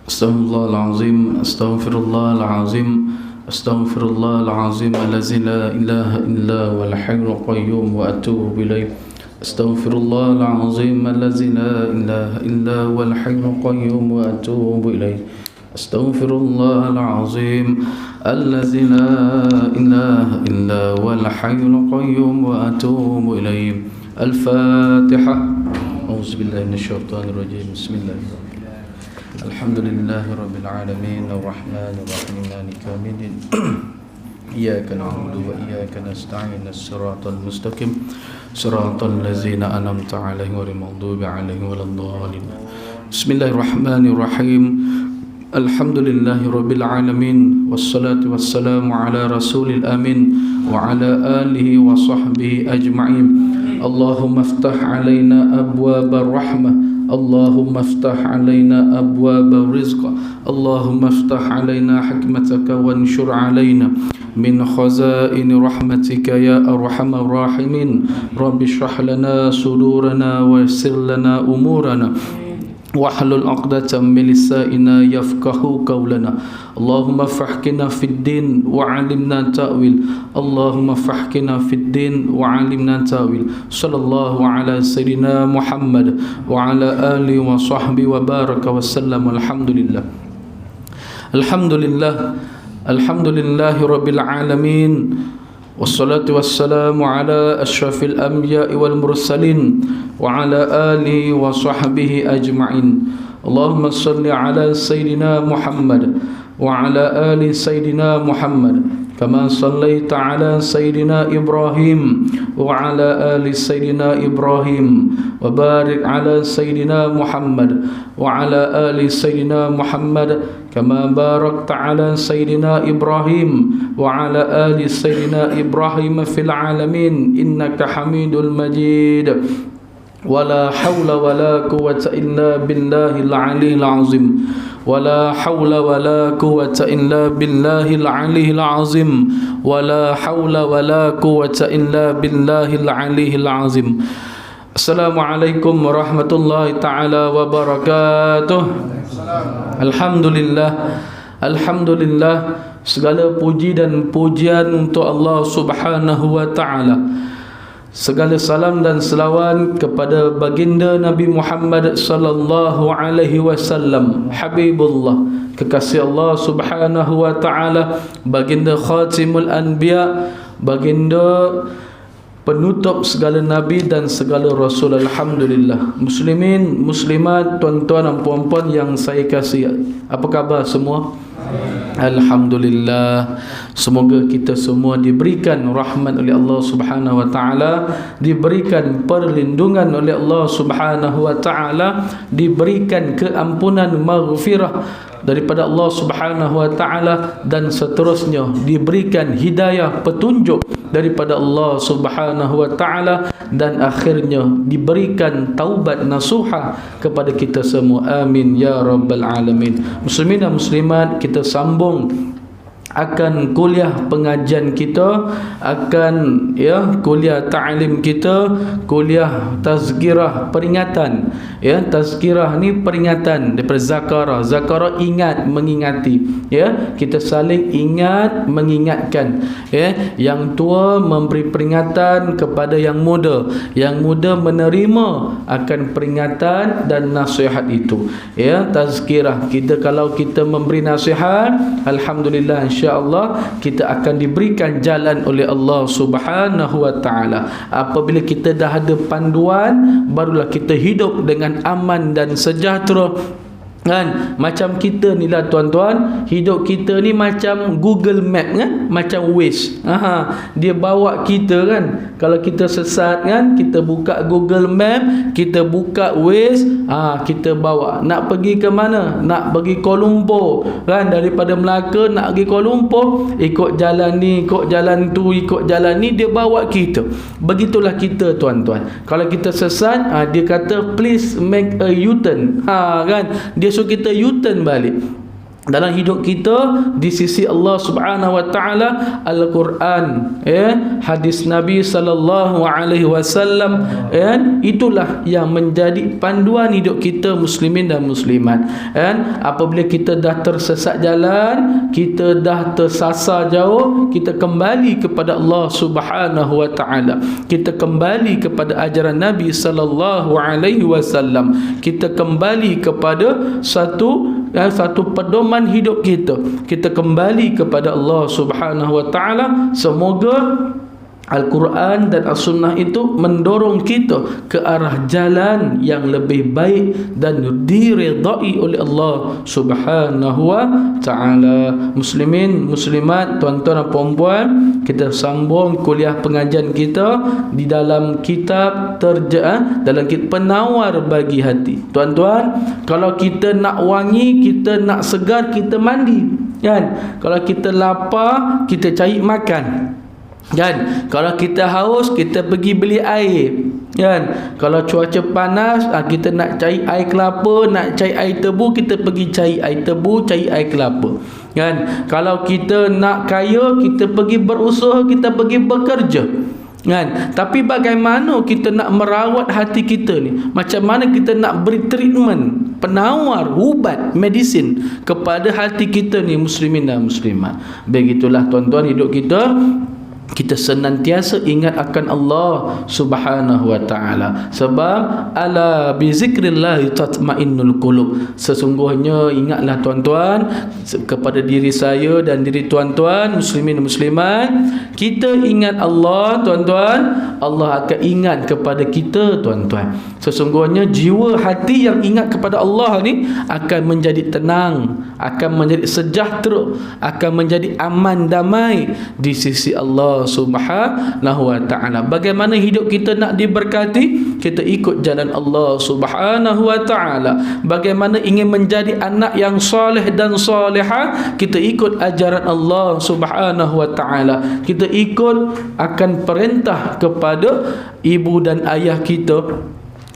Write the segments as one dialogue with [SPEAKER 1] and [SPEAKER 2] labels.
[SPEAKER 1] Astaghfirullahalazim, astaghfirullahalazim, astaghfirullahalazim allazi la ilaha illa wal hayyul qayyum wa atubu ilaih. Astaghfirullahalazim allazi la ilaha illa wal hayyul qayyum wa atubu ilaih. Astaghfirullahalazim allazi la ilaha illa wal hayyul qayyum wa atubu ilaih. Al-Fatihah. Auzubillahi minasyaitonir rajim. Bismillahirrahmanirrahim. Alhamdulillahi rabbil alamin arrahmanir rahim maliki yaumiddin. Iyyaka na'budu wa iyyaka nasta'in as-siratal mustaqim siratal ladzina an'amta 'alaihim ghairil maghdubi 'alaihim waladdallin. Bismillahirrahmanirrahim. Alhamdulillahi rabbil alamin wassalatu wassalamu ala rasulil amin wa ala alihi wa sahbihi ajma'in. Allahumma iftah 'alaina abwabar rahmah, Allahumma iftah 'alaina abwabar rizq, Allahumma iftah 'alaina hikmataka wanshur 'alaina min khazaini rahmatika ya arhamar rahimin. Rabbi shrah lana sudurana wa yassir lana umurana wahlul 'uqdatam min lisanina yafqahu qawlana. Allahumma fahkina fid din wa 'allimna ta'wil, Allahumma fahkina fid din wa 'allimna ta'wil. Sallallahu ala sayyidina Muhammad wa ala alihi wa sahbihi wa baraka wa sallam. Alhamdulillah, alhamdulillah, alhamdulillahi rabbil alamin. Wassalatu wassalamu ala asyrafil anbiya'i wal mursalin wa ala alihi wa sahbihi ajma'in. Allahumma salli ala sayyidina Muhammad wa ala ali sayyidina Muhammad kama sallaita ala sayyidina Ibrahim wa ala ali sayyidina Ibrahim wa barik ala sayyidina Muhammad wa ala ali sayyidina Muhammad kama barakta ala sayyidina Ibrahim wa ala ali sayyidina Ibrahim fil alamin innaka Hamidul Majid. Wala hawla wala quwwata illa billahil aliyyil azim. Wala hawla wala quwwata illa billahil aliyyil azim. Wala hawla wala quwwata illa billahil aliyyil azim. Assalamualaikum warahmatullahi taala wabarakatuh. Alhamdulillah, alhamdulillah, segala puji dan pujian untuk Allah Subhanahu wa taala. Segala salam dan selawat kepada baginda Nabi Muhammad sallallahu alaihi wasallam, Habibullah, kekasih Allah Subhanahu wa taala, baginda khatimul anbiya, baginda penutup segala nabi dan segala rasul. Alhamdulillah. Muslimin, muslimat, tuan-tuan dan puan-puan yang saya kasih, apa khabar semua? Alhamdulillah. Semoga kita semua diberikan rahmat oleh Allah Subhanahu wa taala, diberikan perlindungan oleh Allah Subhanahu wa taala, diberikan keampunan maghfirah daripada Allah Subhanahu wa taala, dan seterusnya diberikan hidayah petunjuk daripada Allah Subhanahu wa taala, dan akhirnya diberikan taubat nasuha kepada kita semua. Amin ya rabbal alamin. Muslimin dan muslimat, kita sambung akan kuliah pengajian kita, akan kuliah ta'lim kita, kuliah tazkirah, peringatan. Tazkirah ni peringatan daripada zakara. Zakara ingat, mengingati. Kita saling ingat, mengingatkan. Yang tua memberi peringatan kepada yang muda, yang muda menerima akan peringatan dan nasihat itu. Tazkirah kita, kalau kita memberi nasihat, alhamdulillah, insya-Allah kita akan diberikan jalan oleh Allah Subhanahu wa taala. Apabila kita dah ada panduan, barulah kita hidup dengan aman dan sejahtera. Kan? Macam kita ni lah tuan-tuan, hidup kita ni macam Google Map kan, macam Waze. Dia bawa kita kan. Kalau kita sesat kan, kita buka Google Map, kita buka Waze, kita bawa. Nak pergi ke mana? Nak pergi Kuala Lumpur kan, daripada Melaka nak pergi Kuala Lumpur, ikut jalan ni, ikut jalan tu, ikut jalan ni, dia bawa kita. Begitulah kita tuan-tuan. Kalau kita sesat, dia kata please make a U-turn. Kan? Dia suruh kita U-turn balik. dalam hidup kita di sisi Allah Subhanahu wa taala, Al-Quran, hadis Nabi sallallahu alaihi wasallam, itulah yang menjadi panduan hidup kita muslimin dan muslimat. Apabila kita dah tersesat jalan, kita dah tersasar jauh, kita kembali kepada Allah Subhanahu wa taala. Kita kembali kepada ajaran Nabi sallallahu alaihi wasallam. Kita kembali kepada satu pedoman hidup kita. Kita kembali kepada Allah Subhanahu wa taala. Semoga Al-Quran dan As-Sunnah itu mendorong kita ke arah jalan yang lebih baik dan diridai oleh Allah Subhanahu wa taala. Muslimin, muslimat, tuan-tuan dan puan-puan, kita sambung kuliah pengajian kita di dalam kitab dalam kitab Penawar Bagi Hati. Tuan-tuan, kalau kita nak wangi, kita nak segar, kita mandi, kan? Kalau kita lapar, kita cari makan, kan? Kalau kita haus, kita pergi beli air, kan? Kalau cuaca panas, kita nak cari air kelapa, nak cari air tebu, kita pergi cari air tebu, cari air kelapa, kan? Kalau kita nak kaya, kita pergi berusaha, kita pergi bekerja, kan? Tapi bagaimana kita nak merawat hati kita ni? Macam mana kita nak beri treatment, penawar, ubat, medicine kepada hati kita ni, muslimin dan muslimat? Begitulah tuan-tuan, hidup kita senantiasa ingat akan Allah Subhanahu wa taala. Sebab ala bi zikrillah tatmainnul qulub. Sesungguhnya ingatlah tuan-tuan kepada diri saya dan diri tuan-tuan muslimin muslimat, kita ingat Allah tuan-tuan, Allah akan ingat kepada kita tuan-tuan. Sesungguhnya jiwa hati yang ingat kepada Allah ni akan menjadi tenang, akan menjadi sejahtera, akan menjadi aman damai di sisi Allah Subhanahu wa ta'ala. Bagaimana hidup kita nak diberkati? Kita ikut jalan Allah Subhanahu wa ta'ala. Bagaimana ingin menjadi anak yang soleh dan solehah? Kita ikut ajaran Allah Subhanahu wa ta'ala. Kita ikut akan perintah kepada ibu dan ayah kita.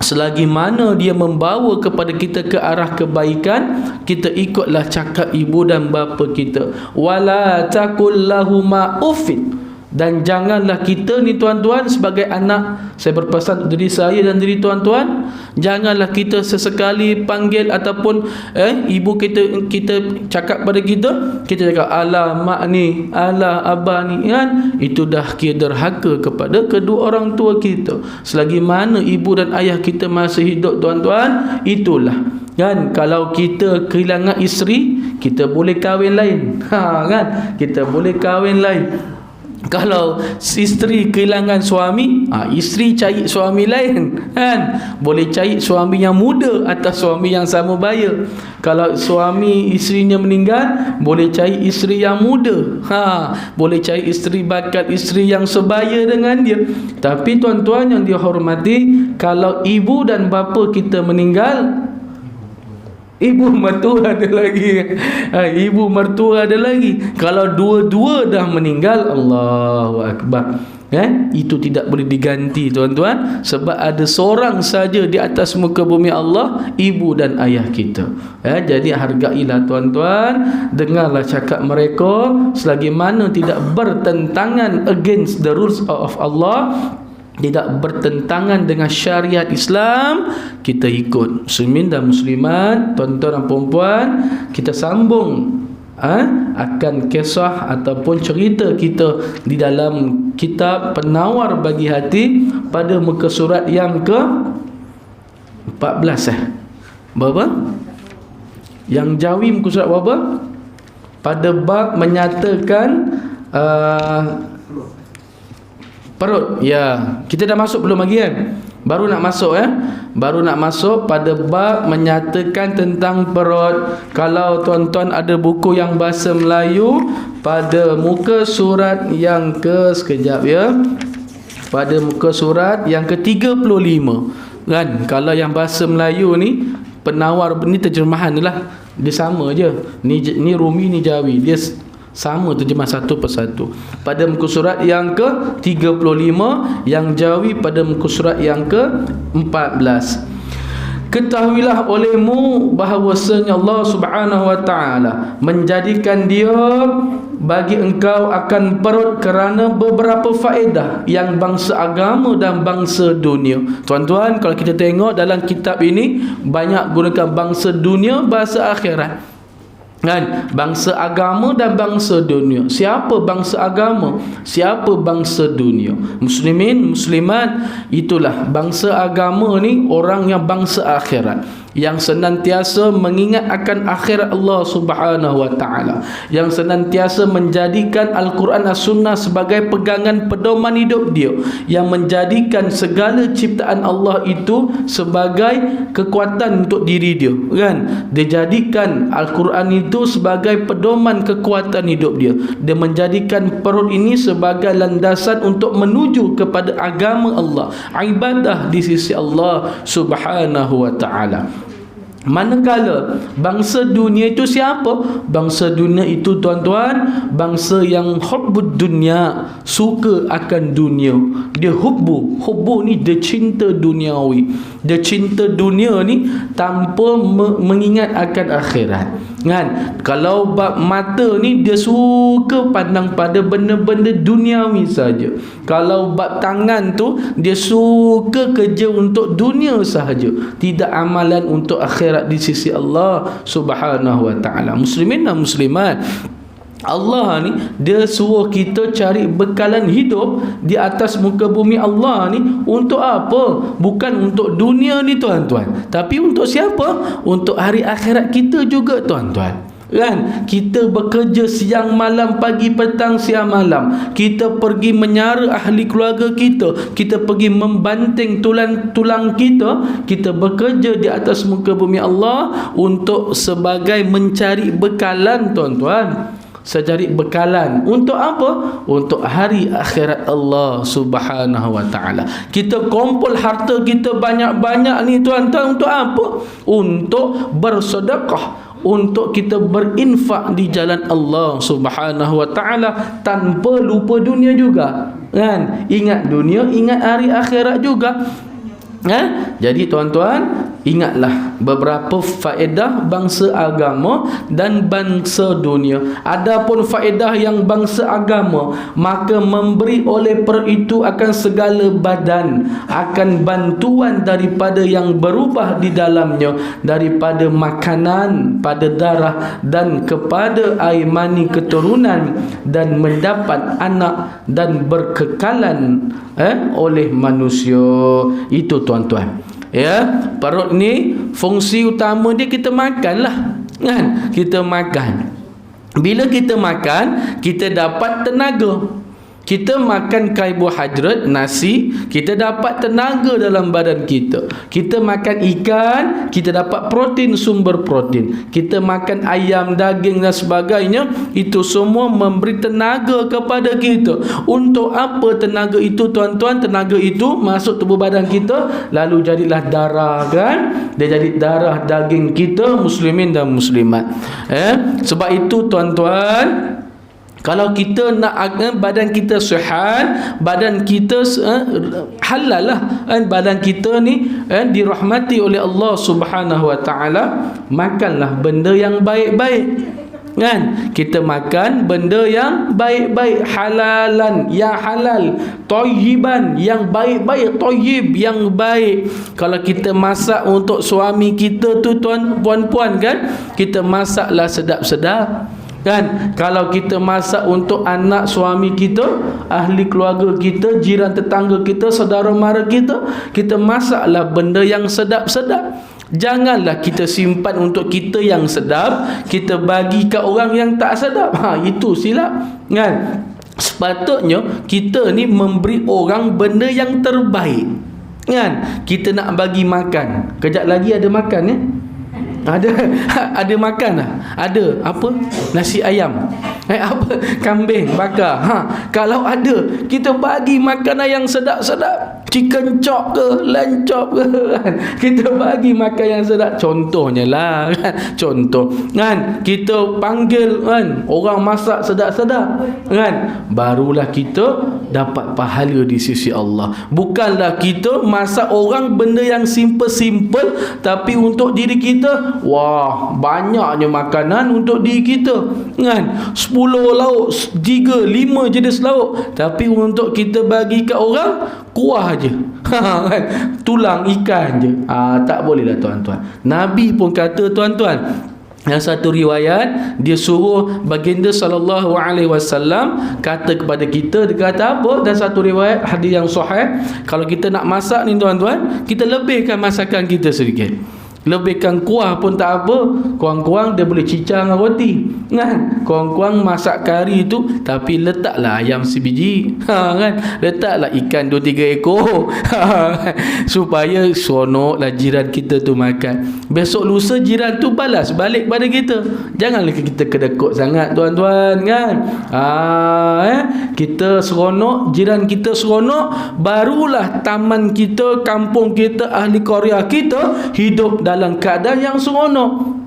[SPEAKER 1] Selagi mana dia membawa kepada kita ke arah kebaikan, kita ikutlah cakap ibu dan bapa kita. Wala taqul lahuma uffin. Dan janganlah kita ni tuan-tuan sebagai anak, saya berpesan diri saya dan diri tuan-tuan, janganlah kita sesekali panggil ataupun ibu kita cakap pada kita cakap alah mak ni, alah abah ni, kan? Itu dah kira derhaka kepada kedua orang tua kita. Selagi mana ibu dan ayah kita masih hidup tuan-tuan, itulah, kan? Kalau kita kehilangan isteri, kita boleh kahwin lain, kan? Kita boleh kahwin lain. Kalau isteri kehilangan suami, isteri cari suami lain, kan? Boleh cari suami yang muda atau suami yang sama baya. Kalau suami isterinya meninggal, boleh cari isteri yang muda, boleh cari isteri bakal, isteri yang sebaya dengan dia. Tapi tuan-tuan yang dihormati, kalau ibu dan bapa kita meninggal, ibu mertua ada lagi, ibu mertua ada lagi. Kalau dua-dua dah meninggal, Allahu Akbar, itu tidak boleh diganti tuan-tuan. Sebab ada seorang saja di atas muka bumi Allah, ibu dan ayah kita. Jadi hargailah tuan-tuan, dengarlah cakap mereka. Selagi mana tidak bertentangan against the rules of Allah, tidak bertentangan dengan syariat Islam, kita ikut. Muslimin dan muslimat, tuan-tuan dan puan-puan, kita sambung akan kisah ataupun cerita kita di dalam kitab Penawar Bagi Hati pada muka surat yang ke 14. Berapa? Yang Jawi muka surat berapa? Pada bab menyatakan perut. Ya, kita dah masuk belum lagi, kan? Baru nak masuk, baru nak masuk pada bab menyatakan tentang perut. Kalau tuan-tuan ada buku yang bahasa Melayu, pada muka surat yang ke, sekejap ya, pada muka surat yang ke-35, kan? Kalau yang bahasa Melayu ni, Penawar ni terjemahan lah, dia sama je. Ni Rumi, ni Jawi, dia sama terjemah satu persatu. Pada muka surat yang ke-35, yang Jawi pada muka surat yang ke-14. ketahuilah olehmu bahawasanya Allah Subhanahu wa taala menjadikan dia bagi engkau akan perut kerana beberapa faedah yang bangsa agama dan bangsa dunia. Tuan-tuan, kalau kita tengok dalam kitab ini banyak gunakan bangsa dunia, bahasa akhirat. Kan, bangsa agama dan bangsa dunia. Siapa bangsa agama, siapa bangsa dunia? Muslimin, muslimat, itulah bangsa agama ni orang yang bangsa akhirat, yang senantiasa mengingat akan akhirat Allah Subhanahu wa taala, yang senantiasa menjadikan Al-Quran dan Sunnah sebagai pegangan pedoman hidup dia, yang menjadikan segala ciptaan Allah itu sebagai kekuatan untuk diri dia, kan? Dia jadikan Al-Quran itu sebagai pedoman kekuatan hidup dia. Dia menjadikan perut ini sebagai landasan untuk menuju kepada agama Allah, ibadah di sisi Allah Subhanahu wa taala. Manakala bangsa dunia itu siapa? Bangsa dunia itu, tuan-tuan, bangsa yang hubbud dunia, suka akan dunia. Dia hubbu ni dia cinta duniawi. Dia cinta dunia ni tanpa mengingat akan akhirat. Kan? Kalau bab mata ni dia suka pandang pada benda-benda duniawi saja. Kalau bab tangan tu dia suka kerja untuk dunia sahaja, tidak amalan untuk akhirat di sisi Allah Subhanahu wa taala. Muslimin dan muslimat, Allah ni dia suruh kita cari bekalan hidup di atas muka bumi Allah ni untuk apa? Bukan untuk dunia ni, tuan-tuan, tapi untuk siapa? Untuk hari akhirat kita juga, tuan-tuan. Kan, kita bekerja siang malam, pagi petang siang malam, kita pergi menyara ahli keluarga kita, kita pergi membanting tulang kita, kita bekerja di atas muka bumi Allah untuk sebagai mencari bekalan, tuan-tuan. Secari bekalan untuk apa? Untuk hari akhirat Allah Subhanahu wa taala. Kita kumpul harta kita banyak-banyak ni, tuan-tuan, untuk apa? Untuk bersedekah, untuk kita berinfak di jalan Allah Subhanahu wa taala, tanpa lupa dunia juga. Kan? Ingat dunia, ingat hari akhirat juga. Jadi tuan-tuan, ingatlah beberapa faedah bangsa agama dan bangsa dunia. Adapun faedah yang bangsa agama, maka memberi oleh per itu akan segala badan, akan bantuan daripada yang berubah di dalamnya, daripada makanan, pada darah dan kepada air mani keturunan, dan mendapat anak dan berkekalan oleh manusia. Itu, tuan-tuan. Ya, perut ni fungsi utama dia kita makan lah, kan? Kita makan. Bila kita makan, kita dapat tenaga. Kita makan karbohidrat, nasi, kita dapat tenaga dalam badan kita. Kita makan ikan, kita dapat protein, sumber protein. Kita makan ayam, daging dan sebagainya, itu semua memberi tenaga kepada kita. Untuk apa tenaga itu, tuan-tuan? Tenaga itu masuk tubuh badan kita, lalu jadilah darah, kan? Dia jadi darah daging kita, muslimin dan muslimat. Sebab itu, tuan-tuan, kalau kita nak badan kita sihat, badan kita halal lah, badan kita ni dirahmati oleh Allah Subhanahu wa taala, makanlah benda yang baik-baik. Kan? Kita makan benda yang baik-baik, halalan, yang halal, thayyiban, yang baik-baik, thayyib, yang baik. Kalau kita masak untuk suami kita tu, puan-puan, kan, kita masaklah sedap-sedap. Kan, kalau kita masak untuk anak suami kita, ahli keluarga kita, jiran tetangga kita, saudara mara kita, kita masaklah benda yang sedap-sedap. Janganlah kita simpan untuk kita yang sedap, kita bagi ke orang yang tak sedap. Itu silap, kan? Sepatutnya kita ni memberi orang benda yang terbaik, kan? Kita nak bagi makan, kejap lagi ada makan, ya? Ada makan lah. Ada apa? Nasi ayam, apa? Kambing bakar. Kalau ada, kita bagi makanan yang sedap-sedap, chicken chop ke, lamb chop ke, kan? Kita bagi makan yang sedap. Contohnya lah, kan? Contoh, kan? Kita panggil, kan, orang masak sedap-sedap, kan? Barulah kita dapat pahala di sisi Allah. Bukanlah kita masak orang benda yang simple-simple, tapi untuk diri kita, wah, banyaknya makanan untuk diri kita, kan? 10 lauk, 3, 5 jenis lauk, tapi untuk kita bagi kat orang, kuah je. Tulang ikan je. Tak boleh lah tuan-tuan. Nabi pun kata tuan-tuan, yang satu riwayat, dia suruh baginda sallallahu alaihi wasallam kata kepada kita, dia kata apa? Dan satu riwayat hadis yang sahih, kalau kita nak masak ni tuan-tuan, kita lebihkan masakan kita sedikit. Lebihkan kuah pun tak apa. Kurang-kurang dia boleh cicah dengan roti, kan? Kurang-kurang masak kari tu, tapi letaklah ayam sebiji, kan? Letaklah ikan 2-3 ekor, supaya seronoklah jiran kita tu makan. Besok lusa jiran tu balas balik pada kita. Janganlah kita kedekut sangat tuan-tuan, kan? Kita seronok, jiran kita seronok, barulah taman kita, kampung kita, ahli qaryah kita hidup dalam keadaan yang seronok.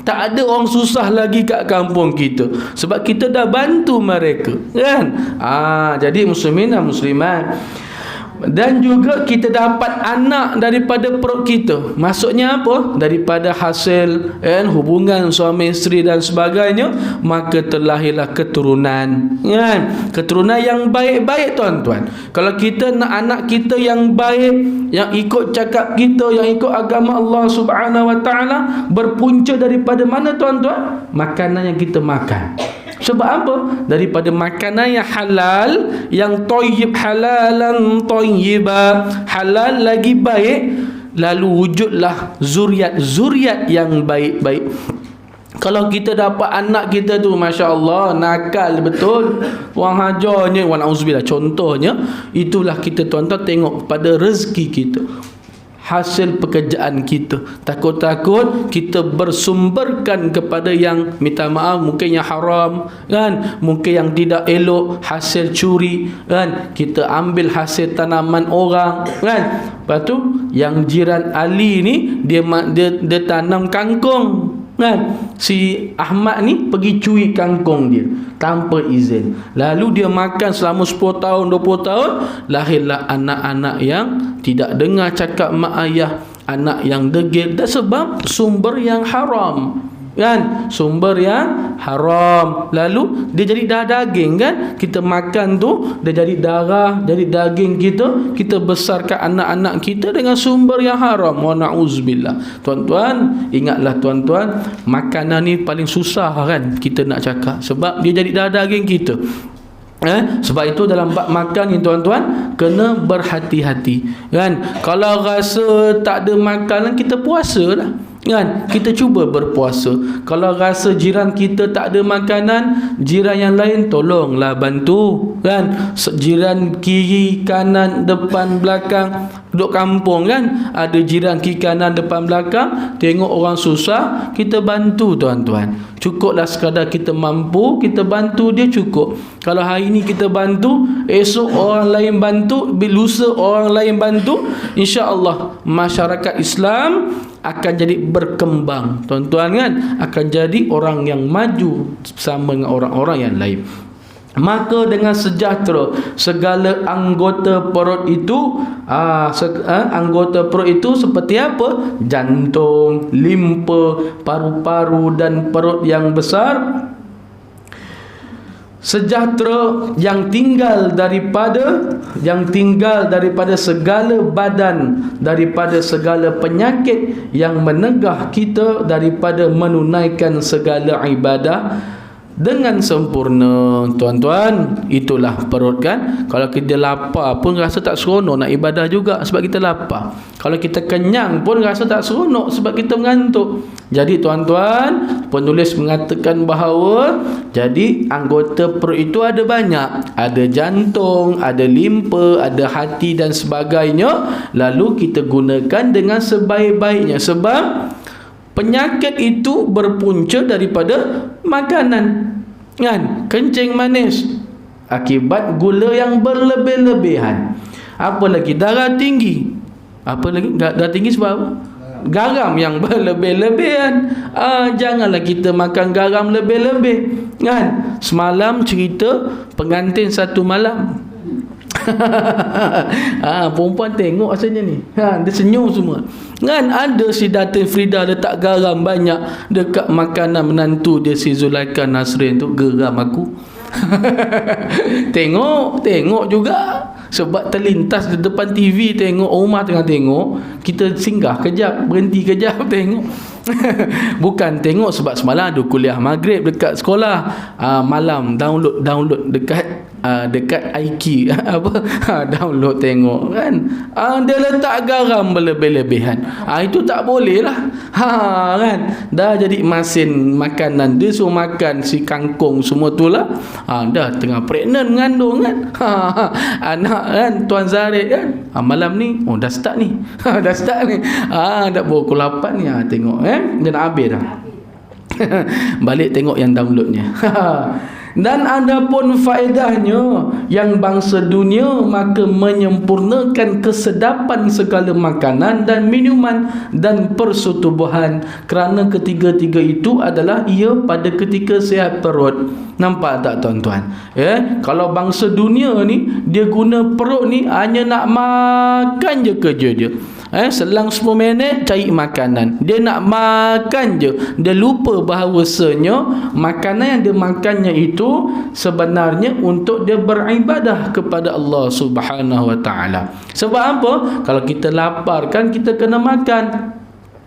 [SPEAKER 1] Tak ada orang susah lagi kat kampung kita, sebab kita dah bantu mereka, kan? Jadi muslimin dan muslimat, dan juga kita dapat anak daripada perut kita. Maksudnya apa? Daripada hasil hubungan suami isteri dan sebagainya, maka terlahirlah keturunan, kan? Keturunan yang baik-baik tuan-tuan. Kalau kita nak anak kita yang baik, yang ikut cakap kita, yang ikut agama Allah Subhanahu wa taala, berpunca daripada mana tuan-tuan? Makanan yang kita makan. Sebab apa? Daripada makanan yang halal, yang thayyib, halalan thayyiba, halal lagi baik, lalu wujudlah zuriat yang baik-baik. Kalau kita dapat anak kita tu, Masya Allah, nakal betul, wang hajarnya, wa na'udzubillah, contohnya, itulah kita tuan-tuan tengok pada rezeki kita, hasil pekerjaan kita. Takut-takut kita bersumberkan kepada yang, minta maaf, mungkin yang haram, kan? Mungkin yang tidak elok, hasil curi, kan? Kita ambil hasil tanaman orang, kan? Lepas tu yang jiran Ali ni, dia tanam kangkung, kan? Si Ahmad ni pergi curi kangkung dia tanpa izin, lalu dia makan selama 10 tahun 20 tahun, lahirlah anak-anak yang tidak dengar cakap mak ayah, anak yang degil, dan sebab sumber yang haram, kan? Sumber yang haram, lalu dia jadi darah daging, kan? Kita makan tu, dia jadi darah, jadi daging kita besarkan anak-anak kita dengan sumber yang haram, wa na'udzubillah. Tuan-tuan, ingatlah tuan-tuan, makanan ni paling susah, kan, kita nak cakap, sebab dia jadi darah daging kita. Sebab itu dalam bab makan ni tuan-tuan, kena berhati-hati, kan? Kalau rasa tak ada makanan, kita puasa lah, kan? Kita cuba berpuasa. Kalau rasa jiran kita tak ada makanan, jiran yang lain tolonglah bantu, kan? Jiran kiri, kanan, depan, belakang, duduk kampung, kan? Ada jiran kiri, kanan, depan, belakang, tengok orang susah, kita bantu tuan-tuan. Cukuplah sekadar kita mampu, kita bantu dia, cukup. Kalau hari ini kita bantu, esok orang lain bantu, lusa orang lain bantu, insya-Allah masyarakat Islam akan jadi berkembang tuan-tuan, kan? Akan jadi orang yang maju bersama dengan orang-orang yang lain. Maka dengan sejahtera segala anggota perut itu, anggota perut itu seperti apa? Jantung, limpa, paru-paru dan perut yang besar. Sejahtera yang tinggal daripada segala badan, daripada segala penyakit yang menegah kita daripada menunaikan segala ibadah dengan sempurna. Tuan-tuan, itulah perut, kan? Kalau kita lapar pun rasa tak seronok nak ibadah juga, sebab kita lapar. Kalau kita kenyang pun rasa tak seronok, sebab kita mengantuk. Jadi tuan-tuan, penulis mengatakan bahawa jadi anggota perut itu ada banyak, ada jantung, ada limpa, ada hati dan sebagainya. Lalu kita gunakan dengan sebaik-baiknya, sebab penyakit itu berpunca daripada makanan, kan? Kencing manis akibat gula yang berlebih-lebihan. Apa lagi? Darah tinggi. Apa lagi? Darah tinggi sebab apa? Garam yang berlebih-lebihan. Janganlah kita makan garam lebih-lebih, kan? Semalam cerita pengantin satu malam, Perempuan tengok asalnya ni. Dia senyum semua. Kan ada si Datin Frida letak garam banyak dekat makanan menantu dia si Zulaikha Nasrin tu, geram aku. Tengok juga. Sebab terlintas di depan TV, tengok rumah tengah tengok, kita singgah kejap, berhenti kejap tengok. Bukan tengok sebab semalam ada kuliah maghrib dekat sekolah, malam download dekat IQ download tengok kan. Dia letak garam berlebih-lebihan. Itu tak boleh lah. Kan dah jadi masin makanan, dia suruh makan si kangkung semua tu lah. Dah tengah pregnant mengandung kan. Anak kan Tuan Zarid kan, malam ni dah start ni. Dah start ni. Dah pukul 8 ni. Tengok dia nak habis dah. Balik tengok yang downloadnya. Dan ada pun faedahnya yang bangsa dunia maka menyempurnakan kesedapan segala makanan dan minuman dan persetubuhan, kerana ketiga-tiga itu adalah ia pada ketika sihat perut. Nampak tak tuan-tuan? Kalau bangsa dunia ni dia guna perut ni hanya nak makan je kerja dia. Selang 10 minit cari makanan. Dia nak makan je. Dia lupa bahawasanya makanan yang dia makannya itu sebenarnya untuk dia beribadah kepada Allah Subhanahu Wa Taala. Sebab apa? Kalau kita lapar kan kita kena makan.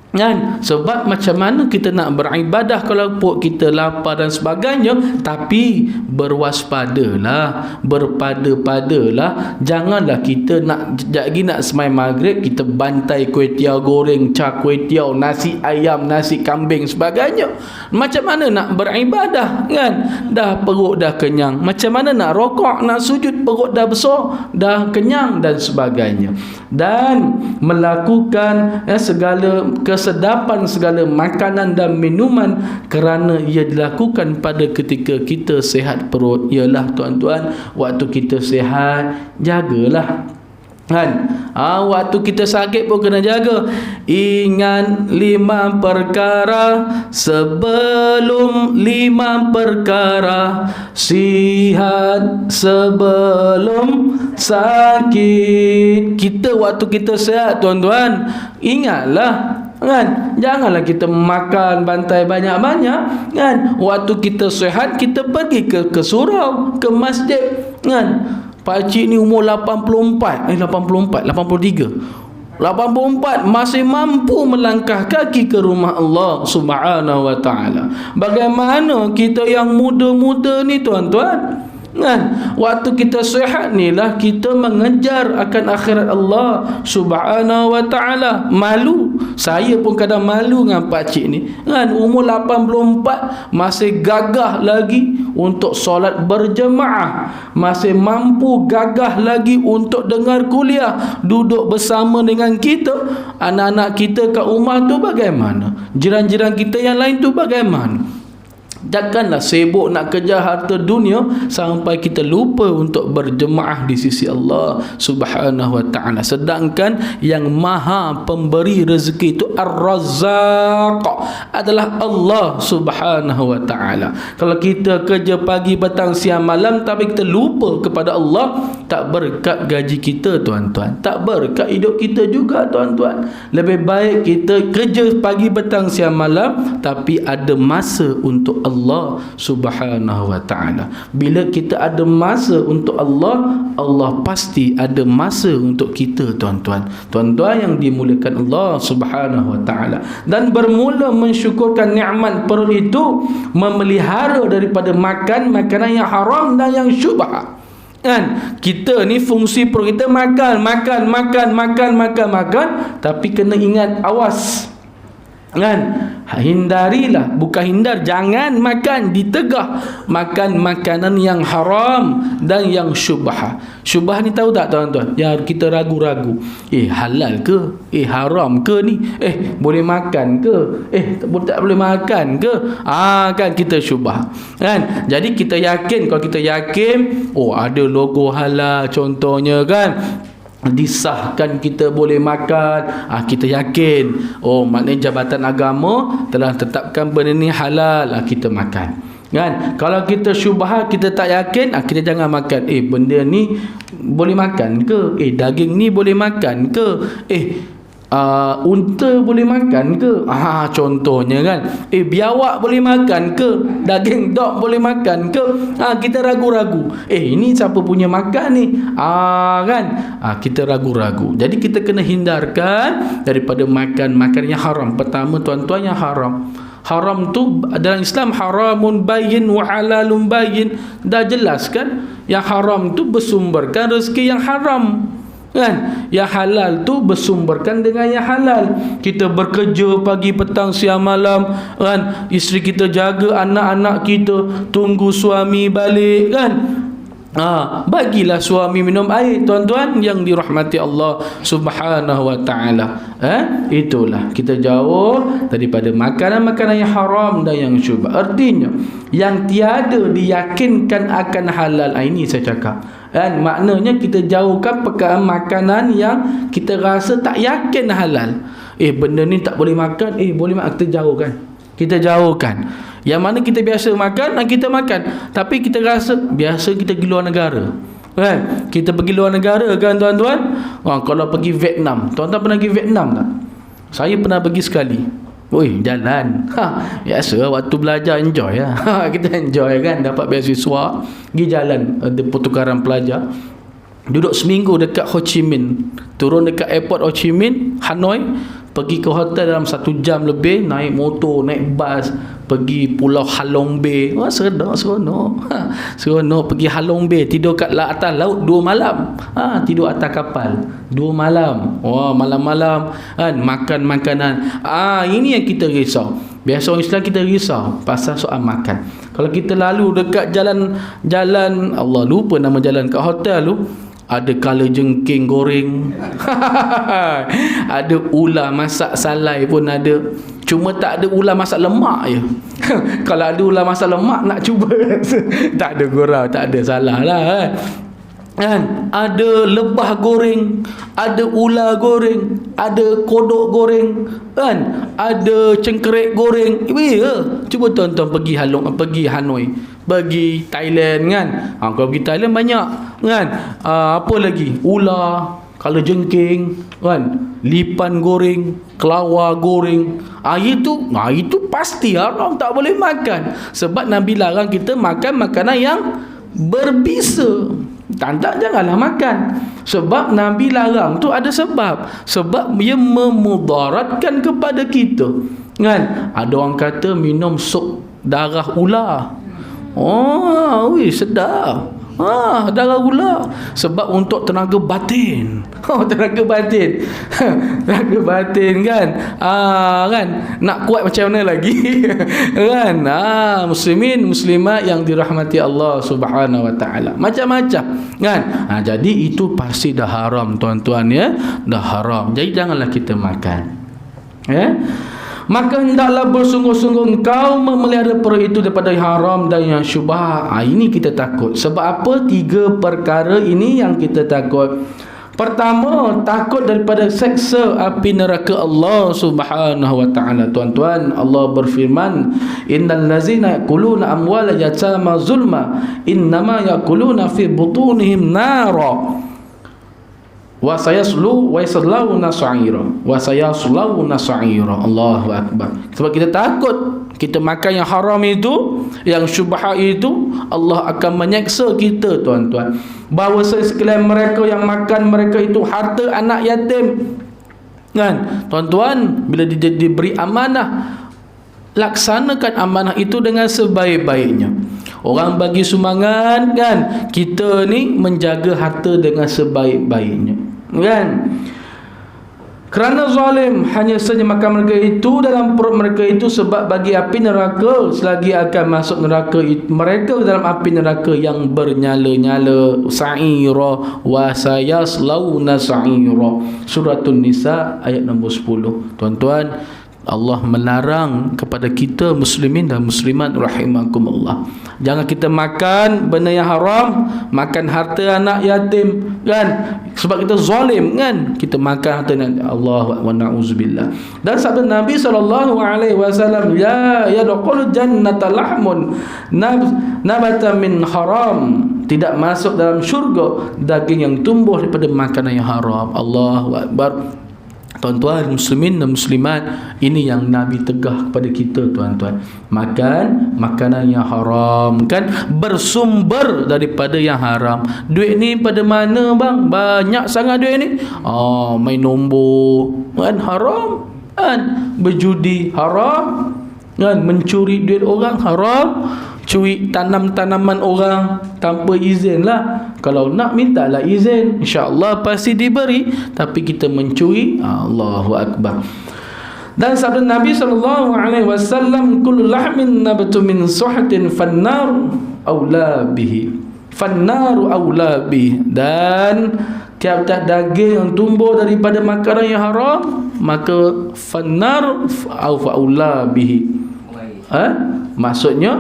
[SPEAKER 1] Kan? Sebab macam mana kita nak beribadah kalau perut kita lapar dan sebagainya. Tapi berwaspadalah, berpada-padalah. Janganlah kita nak lagi nak semai maghrib kita bantai kuih tiaw goreng, cak kuih tiaw, nasi ayam, nasi kambing sebagainya. Macam mana nak beribadah kan? Dah perut dah kenyang. Macam mana nak rokok, nak sujud, perut dah besar, dah kenyang dan sebagainya. Dan melakukan segala kesedapan segala makanan dan minuman kerana ia dilakukan pada ketika kita sihat perut. Ialah tuan-tuan, waktu kita sihat jagalah kan. Waktu kita sakit pun kena jaga. Ingat 5 perkara sebelum 5 perkara, sihat sebelum sakit. Kita waktu kita sihat tuan-tuan, ingatlah kan, janganlah kita makan bantai banyak-banyak kan. Waktu kita sihat kita pergi ke surau, ke masjid kan. Pakcik ni umur 83 masih mampu melangkah kaki ke rumah Allah Subhanahu Wa Taala. Bagaimana kita yang muda-muda ni tuan-tuan kan? Waktu kita sihat ni lah kita mengejar akan akhirat Allah Subhanahu Wa Taala. Malu, saya pun kadang malu dengan pakcik ni kan, umur 84 masih gagah lagi untuk solat berjemaah, masih mampu gagah lagi untuk dengar kuliah, duduk bersama dengan kita. Anak-anak kita kat rumah tu bagaimana? Jiran-jiran kita yang lain tu bagaimana? Janganlah sibuk nak kejar harta dunia sampai kita lupa untuk berjemaah di sisi Allah Subhanahu Wa Taala. Sedangkan yang maha pemberi rezeki itu Ar-Razzaq adalah Allah Subhanahu Wa Taala. Kalau kita kerja pagi, petang, siang, malam tapi kita lupa kepada Allah, tak berkat gaji kita tuan-tuan, tak berkat hidup kita juga tuan-tuan. Lebih baik kita kerja pagi, petang, siang, malam tapi ada masa untuk Allah Subhanahu Wa Taala. Bila kita ada masa untuk Allah, Allah pasti ada masa untuk kita tuan-tuan. Tuan-tuan yang dimuliakan Allah Subhanahu Wa Taala. Dan bermula mensyukurkan nikmat perut itu memelihara daripada makan makanan yang haram dan yang syubhat. Kan? Kita ni fungsi perut kita makan, tapi kena ingat, awas kan, hindarilah, bukan hindar, jangan makan, ditegah makan makanan yang haram dan yang syubhah. Syubhah ni tahu tak tuan-tuan? Yang kita ragu-ragu, halal ke, haram ke ni, boleh makan ke, tak boleh makan ke, kan kita syubhah kan. Jadi kita yakin, kalau kita yakin ada logo halal contohnya kan, disahkan kita boleh makan, kita yakin maknanya Jabatan Agama telah tetapkan benda ni halal, kita makan kan. Kalau kita syubhat, kita tak yakin, kita jangan makan. Benda ni boleh makan ke? Daging ni boleh makan ke? Unta boleh makan ke? Contohnya kan. Biawak boleh makan ke? Daging dog boleh makan ke? Kita ragu-ragu. Ini siapa punya makan ni? Kan? Kita ragu-ragu. Jadi kita kena hindarkan daripada makan yang haram. Pertama tuan-tuan, yang haram. Haram tu dalam Islam haramun bayyin wa halalun bayyin. Dah jelas kan? Yang haram tu bersumberkan rezeki yang haram. Kan? Yang halal tu bersumberkan dengan yang halal. Kita bekerja pagi, petang, siang, malam, kan? Isteri kita jaga anak-anak kita, tunggu suami balik, kan? Bagilah suami minum air, tuan-tuan yang dirahmati Allah Subhanahu wa ta'ala. Itulah, kita jauh daripada makanan-makanan yang haram dan yang syubhat. Artinya yang tiada diyakinkan akan halal. Ini saya cakap, kan? Maknanya kita jauhkan perkara makanan yang kita rasa tak yakin halal. Benda ni tak boleh makan. Boleh makan, kita jauhkan. Yang mana kita biasa makan, kita makan. Tapi kita rasa biasa kita pergi luar negara, kan? Kita pergi luar negara, kan tuan-tuan? Kalau pergi Vietnam, tuan-tuan pernah pergi Vietnam tak? Saya pernah pergi sekali. Jalan. Biasa waktu belajar enjoy lah. Kita enjoy, kan? Dapat beasiswa, pergi jalan, ada pertukaran pelajar. Duduk seminggu dekat Ho Chi Minh, turun dekat airport Ho Chi Minh, Hanoi, pergi ke hotel dalam 1 jam lebih, naik motor, naik bas, pergi Pulau Halong Bay. Seronok. Seronok pergi Halong Bay, tidur kat atas laut 2 malam. Tidur atas kapal 2 malam. Malam-malam, kan, makan makanan. Ini yang kita risau. Biasa orang Islam kita risau pasal soal makan. Kalau kita lalu dekat jalan Allah lupa nama jalan kat hotel tu, ada kala jengking goreng. Ada ular masak salai pun ada. Cuma tak ada ular masak lemak je. Kalau ada ular masak lemak nak cuba. Tak ada gurau, tak ada, salah lah, kan? Ada lebah goreng, ada ular goreng, ada kodok goreng, kan? Ada cengkerik goreng. Cuba tuan-tuan pergi Hanoi, pergi Thailand, kan? Kalau pergi Thailand banyak, kan? Apa lagi? Ular, kala jengking, kan? Lipan goreng, kelawar goreng. Itu pasti haram, tak boleh makan. Sebab Nabi larang kita makan makanan yang berbisa. Tak, janganlah makan. Sebab Nabi larang tu ada sebab. Sebab ia memudaratkan kepada kita, kan? Ada orang kata minum sup darah ular. Sedap. Darah ular. Sebab untuk tenaga batin. Tenaga batin. Tenaga batin, kan? Kan? Nak kuat macam mana lagi? Kan? Muslimin, muslimat yang dirahmati Allah Subhanahu wa ta'ala. Macam-macam, kan? Jadi itu pasti dah haram, tuan-tuan, ya. Dah haram. Jadi janganlah kita makan. Maka hendaklah bersungguh-sungguh engkau memelihara perut itu daripada yang haram dan yang syubhat. Ini kita takut. Sebab apa? 3 perkara ini yang kita takut. Pertama, takut daripada seksa api neraka Allah Subhanahu wa ta'ala. Tuan-tuan, Allah berfirman, innal ladzina yaquluna amwala yatama zulma innama yaquluna fi butunihim nara wa sayaslawna sa'ira. Allahu akbar. Sebab kita takut kita makan yang haram itu, yang syubhat itu, Allah akan menyeksa kita, tuan-tuan. Bahawa sekalian mereka yang makan mereka itu harta anak yatim, kan? Tuan-tuan, bila diberi amanah, laksanakan amanah itu dengan sebaik-baiknya. Orang bagi sumbangan, kan? Kita ni menjaga harta dengan sebaik-baiknya, kan? Kerana zalim hanya saja makan mereka itu dalam perut mereka itu sebab bagi api neraka, selagi akan masuk neraka mereka dalam api neraka yang bernyala-nyala. Sa'ira wa sayaslawna sa'ira. Suratun Nisa ayat nombor 10. Tuan-tuan, Allah melarang kepada kita muslimin dan muslimat rahimakumullah. Jangan kita makan benda yang haram, makan harta anak yatim kan, sebab kita zalim kan, kita makan harta Allah wa na'udzubillah. Dan sabda Nabi SAW, ya yadkhulul jannata lahmun nabata min haram, tidak masuk dalam syurga daging yang tumbuh daripada makanan yang haram. Allahu akbar. Tuan-tuan muslimin dan muslimat, ini yang Nabi tegah kepada kita tuan-tuan. Makan makanan yang haram kan, bersumber daripada yang haram. Duit ni pada mana bang? Banyak sangat duit ni. Main nombor kan haram kan, berjudi haram kan, mencuri duit orang haram, curi tanam-tanaman orang tanpa izin lah. Kalau nak mintalah izin, insya-Allah pasti diberi. Tapi kita mencuri, Allahu akbar. Dan sabda Nabi SAW, kullu lahmin nabatu min suhatin fannar aula bihi, fannaru aula bihi. Dan tiap-tiap daging yang tumbuh daripada makanan yang haram, maka fannar aula bihi. Maksudnya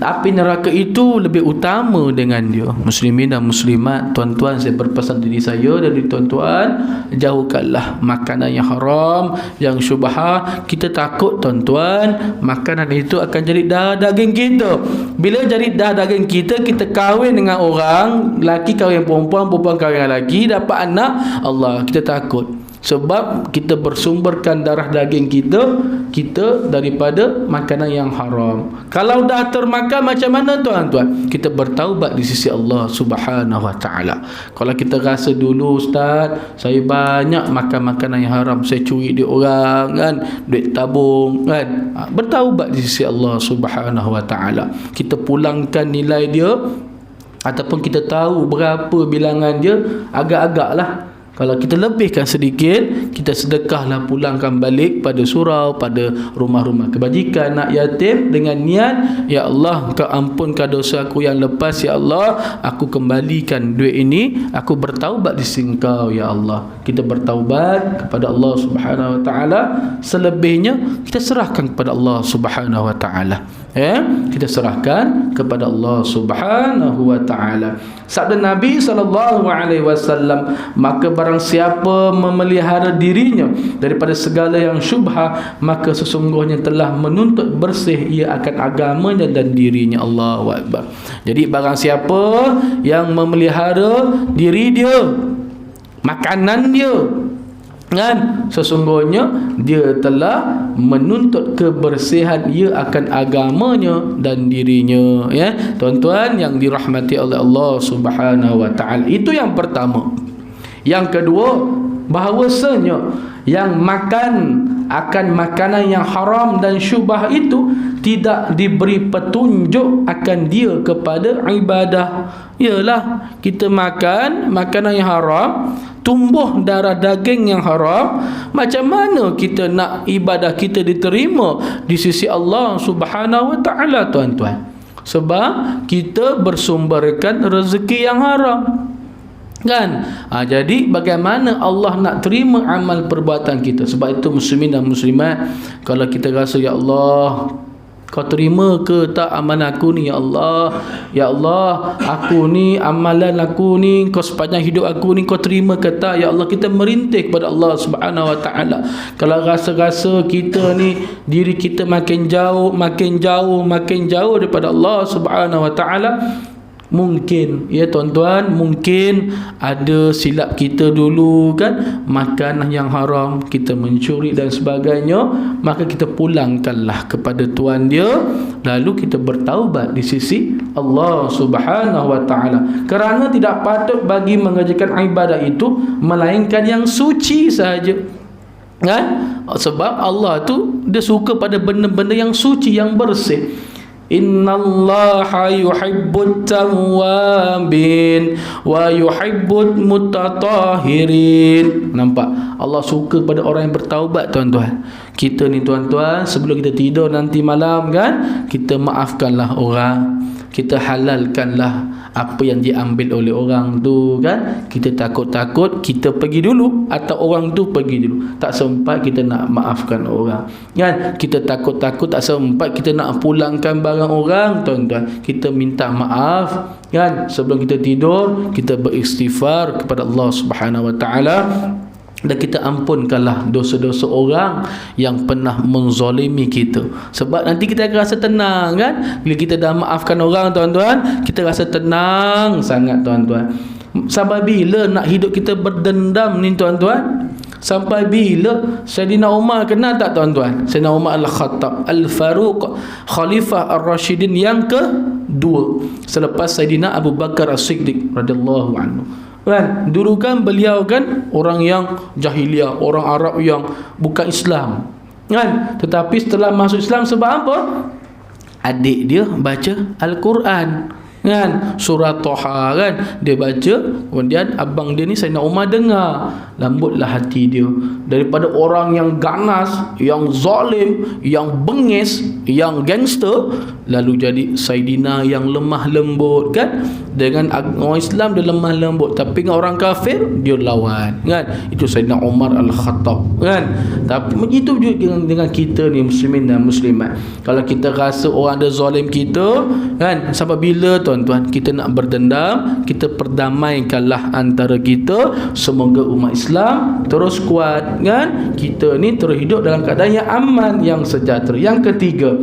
[SPEAKER 1] api neraka itu lebih utama dengan dia. Muslimin dan muslimat, tuan-tuan, saya berpesan diri saya dan diri tuan-tuan, jauhkanlah makanan yang haram, yang syubhah. Kita takut tuan-tuan, makanan itu akan jadi darah daging kita. Bila jadi darah daging kita, kita kahwin dengan orang, lelaki kahwin perempuan, perempuan kahwin dengan lelaki, dapat anak, Allah, kita takut. Sebab kita bersumberkan darah daging kita daripada makanan yang haram. Kalau dah termakan macam mana tuan-tuan? Kita bertaubat di sisi Allah Subhanahu Wa Taala. Kalau kita rasa dulu, ustaz, saya banyak makan makanan yang haram, saya curi duit orang kan, duit tabung kan, bertaubat di sisi Allah Subhanahu Wa Taala. Kita pulangkan nilai dia, ataupun kita tahu berapa bilangan dia, agak-agak lah. Kalau kita lebihkan sedikit, kita sedekahlah, pulangkan balik pada surau, pada rumah-rumah kebajikan, anak yatim, dengan niat, ya Allah, Kau ampunkan dosa aku yang lepas, ya Allah, aku kembalikan duit ini, aku bertaubat di sisi Engkau, ya Allah. Kita bertaubat kepada Allah Subhanahu Wa Taala. Selebihnya kita serahkan kepada Allah Subhanahu Wa Taala. Kita serahkan kepada Allah Subhanahu Wa Taala. Sabda Nabi SAW, maka barang siapa memelihara dirinya daripada segala yang syubhah, maka sesungguhnya telah menuntut bersih ia akan agamanya dan dirinya. Allahu Akbar. Jadi barang siapa yang memelihara diri dia, makanan dia kan, sesungguhnya dia telah menuntut kebersihan ia akan agamanya dan dirinya. Ya, tuan-tuan yang dirahmati oleh Allah Subhanahu Wa Taala. Itu yang pertama. Yang kedua, bahawasanya yang makan akan makanan yang haram dan syubhah itu tidak diberi petunjuk akan dia kepada ibadah. Yalah, kita makan makanan yang haram, tumbuh darah daging yang haram, macam mana kita nak ibadah kita diterima di sisi Allah Subhanahu Wa Taala, tuan-tuan? Sebab kita bersumberkan rezeki yang haram kan. Jadi bagaimana Allah nak terima amal perbuatan kita? Sebab itu muslimin dan muslimat, kalau kita rasa, ya Allah, Kau terima ke tak amalan aku ni, ya Allah? Ya Allah, aku ni, amalan aku ni, Kau sepanjang hidup aku ni, Kau terima ke tak? Ya Allah, kita merintih kepada Allah Subhanahu Wa Taala. Kalau rasa-rasa kita ni, diri kita makin jauh daripada Allah Subhanahu Wa Taala, mungkin, ya tuan-tuan, mungkin ada silap kita dulu kan, makan yang haram, kita mencuri dan sebagainya, maka kita pulangkanlah kepada Tuhan dia, lalu kita bertaubat di sisi Allah Subhanahu Wa Taala. Kerana tidak patut bagi mengerjakan ibadah itu melainkan yang suci sahaja kan. Sebab Allah tu dia suka pada benda-benda yang suci, yang bersih. Innallaha yuhibbut tawwabin wa yuhibbut mutatahhirin. Nampak? Allah suka pada orang yang bertaubat, tuan-tuan. Kita ni tuan-tuan, sebelum kita tidur nanti malam kan, kita maafkanlah orang. kita halalkanlah apa yang diambil oleh orang tu kan. Kita takut-takut kita pergi dulu atau orang tu pergi dulu, tak sempat kita nak maafkan orang kan. Kita takut-takut tak sempat kita nak pulangkan barang orang, tuan-tuan. Kita minta maaf kan, sebelum kita tidur kita beristighfar kepada Allah Subhanahu Wa Taala, dan kita ampunkanlah dosa-dosa orang yang pernah menzalimi kita. Sebab nanti kita akan rasa tenang kan, bila kita dah maafkan orang, tuan-tuan, kita rasa tenang sangat, tuan-tuan. Sampai bila nak hidup kita berdendam ni, tuan-tuan? Sampai bila? Sayyidina Umar kenal tak, tuan-tuan? Sayyidina Umar Al-Khattab Al-Faruq, Khalifah Ar-Rashidin yang kedua selepas Sayyidina Abu Bakar As-Siddiq radhiyallahu anhu kan. Dulu kan beliau kan orang yang jahiliah, orang Arab yang bukan Islam kan. Tetapi setelah masuk Islam, sebab apa? Adik dia baca Al-Quran kan, surah Toha kan, dia baca, kemudian abang dia ni Sayyidina Umar dengar, lembutlah hati dia daripada orang yang ganas, yang zalim, yang bengis, yang gangster, lalu jadi Sayyidina yang lemah lembut kan. Dengan orang Islam dia lemah lembut, tapi dengan orang kafir dia lawan kan. Itu Sayyidina Umar Al-Khattab kan. Tapi begitu juga dengan kita ni, muslimin dan muslimat. Kalau kita rasa orang ada zalim kita kan, sampai bila, tuan-tuan, kita nak berdendam? Kita perdamaikanlah antara kita. Semoga umat Islam terus kuat kan, kita ni terus hidup dalam keadaan yang aman, yang sejahtera. Yang ketiga,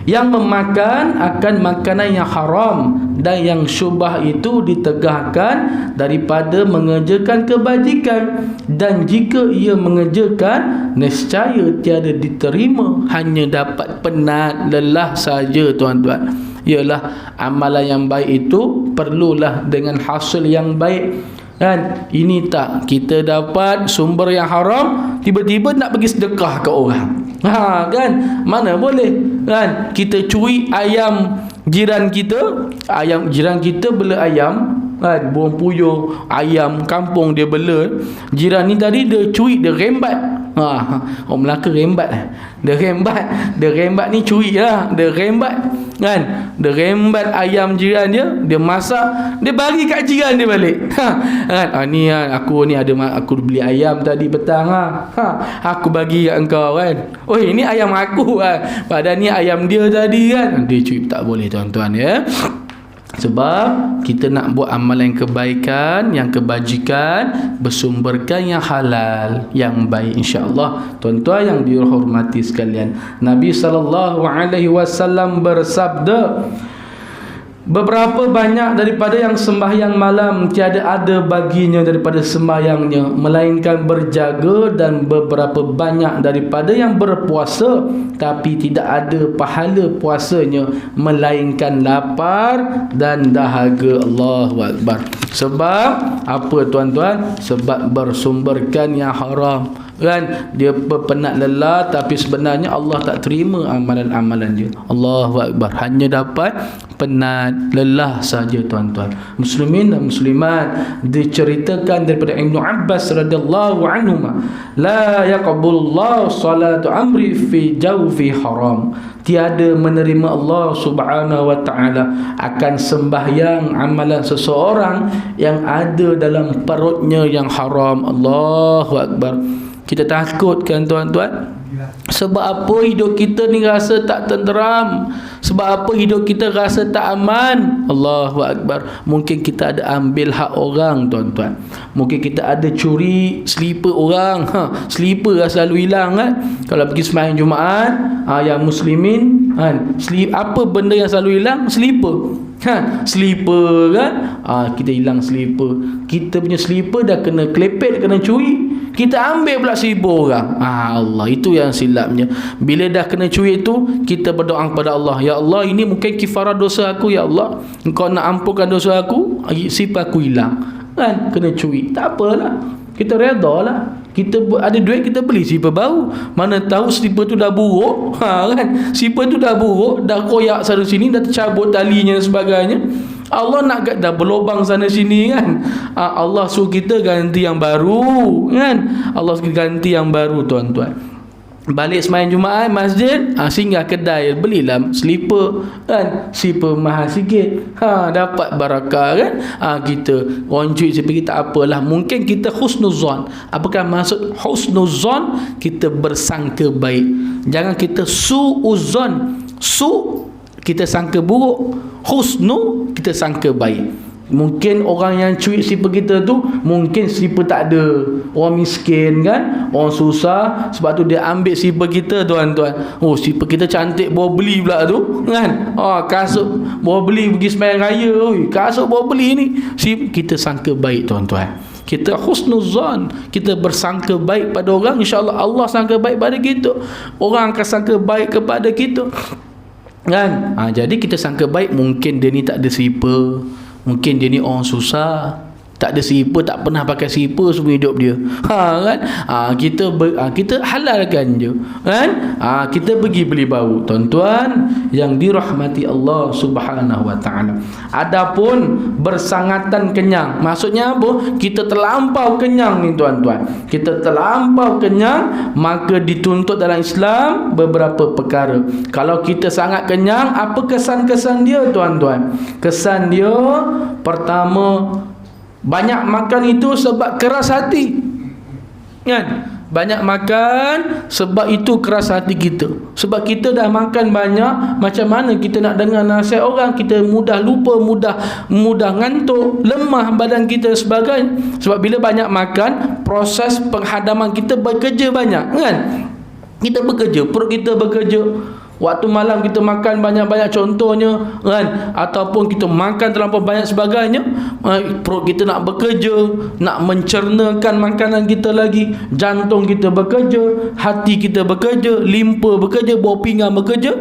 [SPEAKER 1] yang memakan akan makanan yang haram dan yang syubhah itu ditegahkan daripada mengerjakan kebajikan, dan jika ia mengerjakan nescaya tiada diterima, hanya dapat penat, lelah saja, tuan-tuan. Ialah amalan yang baik itu perlulah dengan hasil yang baik kan. Ini tak, kita dapat sumber yang haram, tiba-tiba nak pergi sedekah ke orang kan, mana boleh kan. Kita curi ayam jiran kita, ayam jiran kita bela ayam kan, buang puyuh ayam kampung dia bela. Jiran ni tadi dia curi, dia rembat. Orang Melaka rembat. Dia rembat ni curi lah. Dia rembat kan, dia rembat ayam jiran dia, dia masak, dia bagi kat jiran dia balik kan. Ni aku ni ada, aku beli ayam tadi petang aku bagi kat engkau kan. Oi, ni ayam aku padahal ni ayam dia tadi kan. Dia curi, tak boleh, tuan-tuan ya. Sebab kita nak buat amalan yang kebaikan, yang kebajikan, bersumberkan yang halal, yang baik, insya-Allah. Tuan-tuan yang dihormati sekalian, Nabi SAW bersabda, beberapa banyak daripada yang sembahyang malam tiada ada baginya daripada sembahyangnya melainkan berjaga, dan beberapa banyak daripada yang berpuasa tapi tidak ada pahala puasanya melainkan lapar dan dahaga. Allahu Akbar. Sebab apa, tuan-tuan? Sebab bersumberkan yang haram kan. Dia penat lelah, tapi sebenarnya Allah tak terima amalan-amalan dia. Allahu Akbar. Hanya dapat penat, lelah saja, tuan-tuan. Muslimin dan muslimat, diceritakan daripada Ibnu Abbas radhiyallahu anhu, la yaqbulullahu salatu amri fi jawfi haram. Tiada menerima Allah Subhanahu Wa Taala akan sembahyang amalan seseorang yang ada dalam perutnya yang haram. Allahu Akbar. Kita takut kan, tuan-tuan? Sebab apa hidup kita ni rasa tak tenteram? Sebab apa hidup kita rasa tak aman? Allahu Akbar. Mungkin kita ada ambil hak orang, tuan-tuan. Mungkin kita ada curi slipper orang. Slipper lah selalu hilang kan. Kalau pergi sembahyang Jumaat, yang muslimin kan, apa benda yang selalu hilang? Slipper. Slipper kan. Kita hilang slipper. Kita punya slipper dah kena klepet, kena curi, kita ambil pula slipper orang. Allah, itu yang silapnya. Bila dah kena curi itu, kita berdoa kepada Allah, ya Allah, ini mungkin kifarah dosa aku, ya Allah, Engkau nak ampunkan dosa aku, slipper aku hilang kan, kena curi. Tak apalah, kita redha lah. Kita ada duit, kita beli slipper baru. Mana tahu slipper tu dah buruk kan. Slipper tu dah buruk, dah koyak sana sini, dah tercabut talinya dan sebagainya. Allah nak dah berlubang sana sini kan. Allah suruh kita ganti yang baru kan. Allah suruh ganti yang baru, tuan-tuan. balik sembahyang Jumaat masjid, singgah kedai, belilah slipper kan, slipper mahal sikit, dapat barakah kan. Kita roncuit slipper kita, apalah, mungkin kita husnuzon. Apakah maksud husnuzon? Kita bersangka baik. Jangan kita suuzon. Su kita sangka buruk, husnu kita sangka baik. Mungkin orang yang curi slipper kita tu, mungkin slipper tak ada, orang miskin kan, orang susah, sebab tu dia ambil slipper kita tuan-tuan. Oh, slipper kita cantik, bawa beli pula tu kan. Kasut bawa beli pergi sembahyang raya, kasut bawa beli ni. Kita sangka baik tuan-tuan. Kita husnuzan, kita bersangka baik pada orang, insya-Allah Allah sangka baik pada kita, orang akan sangka baik kepada kita kan. Jadi kita sangka baik, mungkin dia ni tak ada slipper, mungkin dia ni orang susah, tak ada slipper, tak pernah pakai slipper semua hidup dia, kan. Kita halalkan je kan. Kita pergi beli baru tuan-tuan yang dirahmati Allah Subhanahu wa taala. Adapun bersangatan kenyang, maksudnya apa? Kita terlampau kenyang ni tuan-tuan, kita terlampau kenyang, maka dituntut dalam Islam beberapa perkara. Kalau kita sangat kenyang, apa kesan-kesan dia tuan-tuan? Kesan dia pertama, banyak makan itu sebab keras hati kan. Banyak makan sebab itu keras hati kita. Sebab kita dah makan banyak, macam mana kita nak dengar nasihat orang? Kita mudah lupa, mudah ngantuk, lemah badan kita dan sebagainya. Sebab bila banyak makan, proses penghadaman kita bekerja banyak kan. Kita bekerja, perut kita bekerja. Waktu malam kita makan banyak-banyak contohnya kan, ataupun kita makan terlampau banyak sebagainya, perut kita nak bekerja, nak mencernakan makanan kita lagi, jantung kita bekerja, hati kita bekerja, limpa bekerja, bawah pinggang bekerja,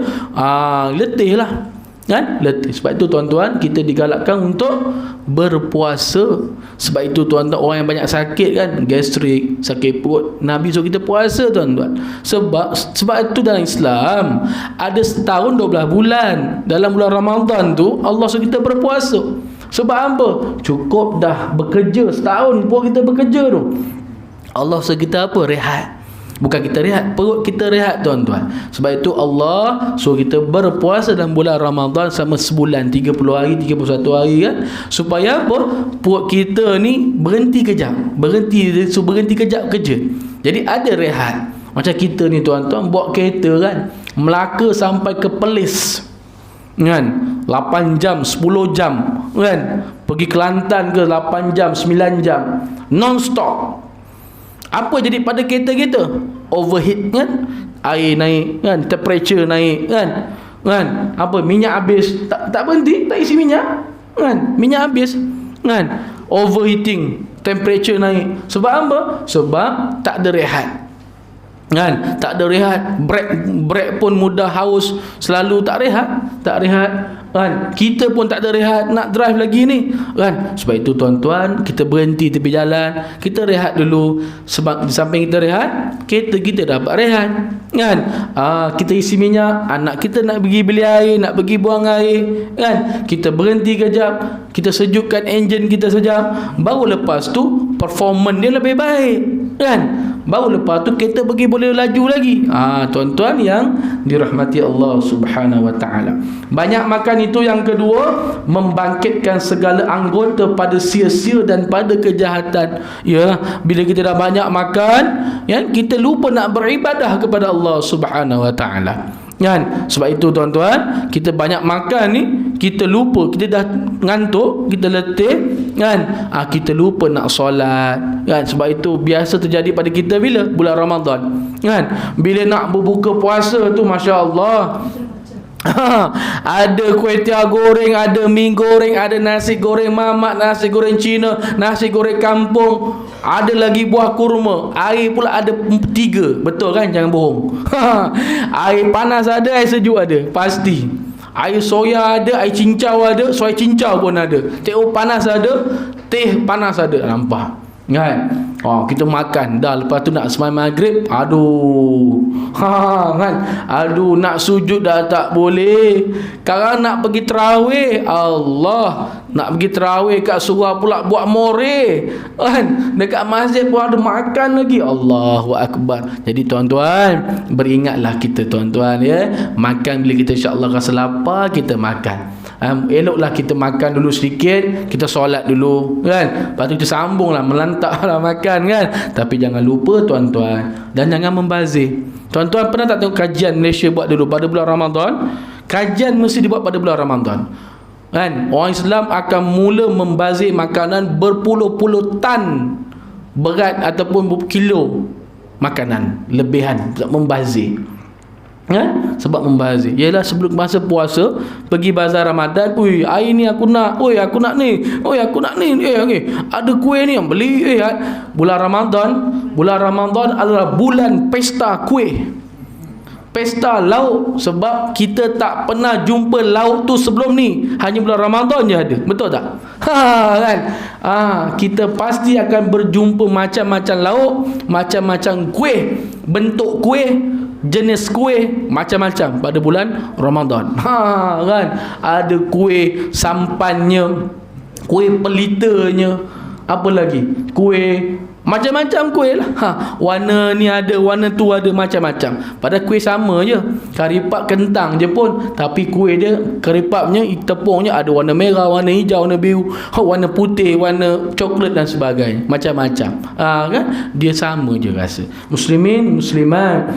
[SPEAKER 1] letih lah kan, letih. Sebab itu tuan-tuan, kita digalakkan untuk berpuasa. Sebab itu tuan-tuan, orang yang banyak sakit kan, gastrik, sakit perut, Nabi suruh kita puasa tuan-tuan. Sebab itu dalam Islam ada setahun 12 bulan. Dalam bulan Ramadan tu Allah suruh kita berpuasa. Sebab apa? Cukup dah bekerja setahun pun kita bekerja tu, Allah suruh kita apa? Rehat. Bukan kita rehat, perut kita rehat tuan-tuan. Sebab itu Allah suruh kita berpuasa dalam bulan Ramadan selama sebulan, 30 hari, 31 hari kan. Supaya apa? Perut kita ni berhenti kejap, berhenti kejap kerja. Jadi ada rehat. Macam kita ni tuan-tuan, bawa kereta kan, Melaka sampai ke Perlis kan, 8 jam, 10 jam kan. Pergi Kelantan ke 8 jam, 9 jam non-stop. Apa jadi pada kereta kita? Overheat kan, air naik kan, temperature naik kan. Apa, minyak habis, tak berhenti, tak isi minyak kan, minyak habis kan, overheating, temperature naik. Sebab apa? Sebab tak ada rehat kan, tak ada rehat. Brek pun mudah haus, selalu tak rehat kan. Kita pun tak ada rehat, nak drive lagi ni kan. Sebab itu tuan-tuan, kita berhenti tepi jalan, kita rehat dulu. Sebab di samping kita rehat, kereta kita dapat rehat kan. Kita isi minyak, anak kita nak pergi beli air, nak pergi buang air kan, kita berhenti kejap, kita sejukkan enjin kita sekejap, baru lepas tu performance dia lebih baik kan. Baru lepas tu kita pergi boleh laju lagi. Tuan-tuan yang dirahmati Allah Subhanahu wa taala. Banyak makan itu yang kedua, membangkitkan segala anggota pada sia-sia dan pada kejahatan. Ya, bila kita dah banyak makan, ya, kita lupa nak beribadah kepada Allah Subhanahu wa taala. Kan? Sebab itu tuan-tuan, kita banyak makan ni, kita lupa, kita dah ngantuk, kita letih kan, kita lupa nak solat kan. Sebab itu biasa terjadi pada kita bila bulan Ramadan kan, bila nak berbuka puasa tu, masya-Allah, ada kuih tiaw goreng, ada mi goreng, ada nasi goreng mamak, nasi goreng Cina, nasi goreng kampung, ada lagi buah kurma, air pula ada 3. Betul kan? Jangan bohong. Air panas ada, air sejuk ada, pasti. Air soya ada, air cincau ada, soya cincau pun ada, teh panas ada, teh panas ada. Nampak Kan? Kita makan dah, lepas tu nak sembahyang maghrib, aduh. Kan? Aduh, nak sujud dah tak boleh. Sekarang nak pergi tarawih, Allah, nak pergi tarawih kat surau pula buat more. Kan? Dekat masjid pun ada makan lagi. Allahu akbar. Jadi tuan-tuan, beringatlah kita tuan-tuan ya. Makan bila kita insya-Allah rasa lapar, kita makan. Eloklah kita makan dulu sedikit, kita solat dulu kan, lepas tu kita sambunglah melantaklah makan kan. Tapi jangan lupa tuan-tuan, dan jangan membazir. Tuan-tuan pernah tak tengok kajian Malaysia buat dulu pada bulan Ramadan? Kajian mesti dibuat pada bulan Ramadan kan. Orang Islam akan mula membazir makanan berpuluh-puluh tan berat ataupun kilo makanan lebihan, membazir. Sebab membazir. Ialah sebelum masa puasa, pergi bazar Ramadan, oi, hari ni aku nak, oi aku nak ni, oi aku nak ni, okay, ada kuih ni yang beli. Bulan Ramadan adalah bulan pesta kuih, pesta lauk. Sebab kita tak pernah jumpa lauk tu sebelum ni, hanya bulan Ramadan je ada. Betul tak? Kan? Kita pasti akan berjumpa macam-macam lauk, macam-macam kuih, bentuk kuih, jenis kuih macam-macam pada bulan Ramadan. Kan? Ada kuih sampannya, kuih pelitanya, apa lagi? Kuih macam-macam kuih lah. Warna ni ada, warna tu ada, macam-macam. Padahal kuih sama je, karipap kentang je pun, tapi kuih dia, karipapnya, tepungnya ada warna merah, warna hijau, warna biru, warna putih, warna coklat dan sebagainya, macam-macam. Kan? Dia sama je rasa. Muslimin, muslimat,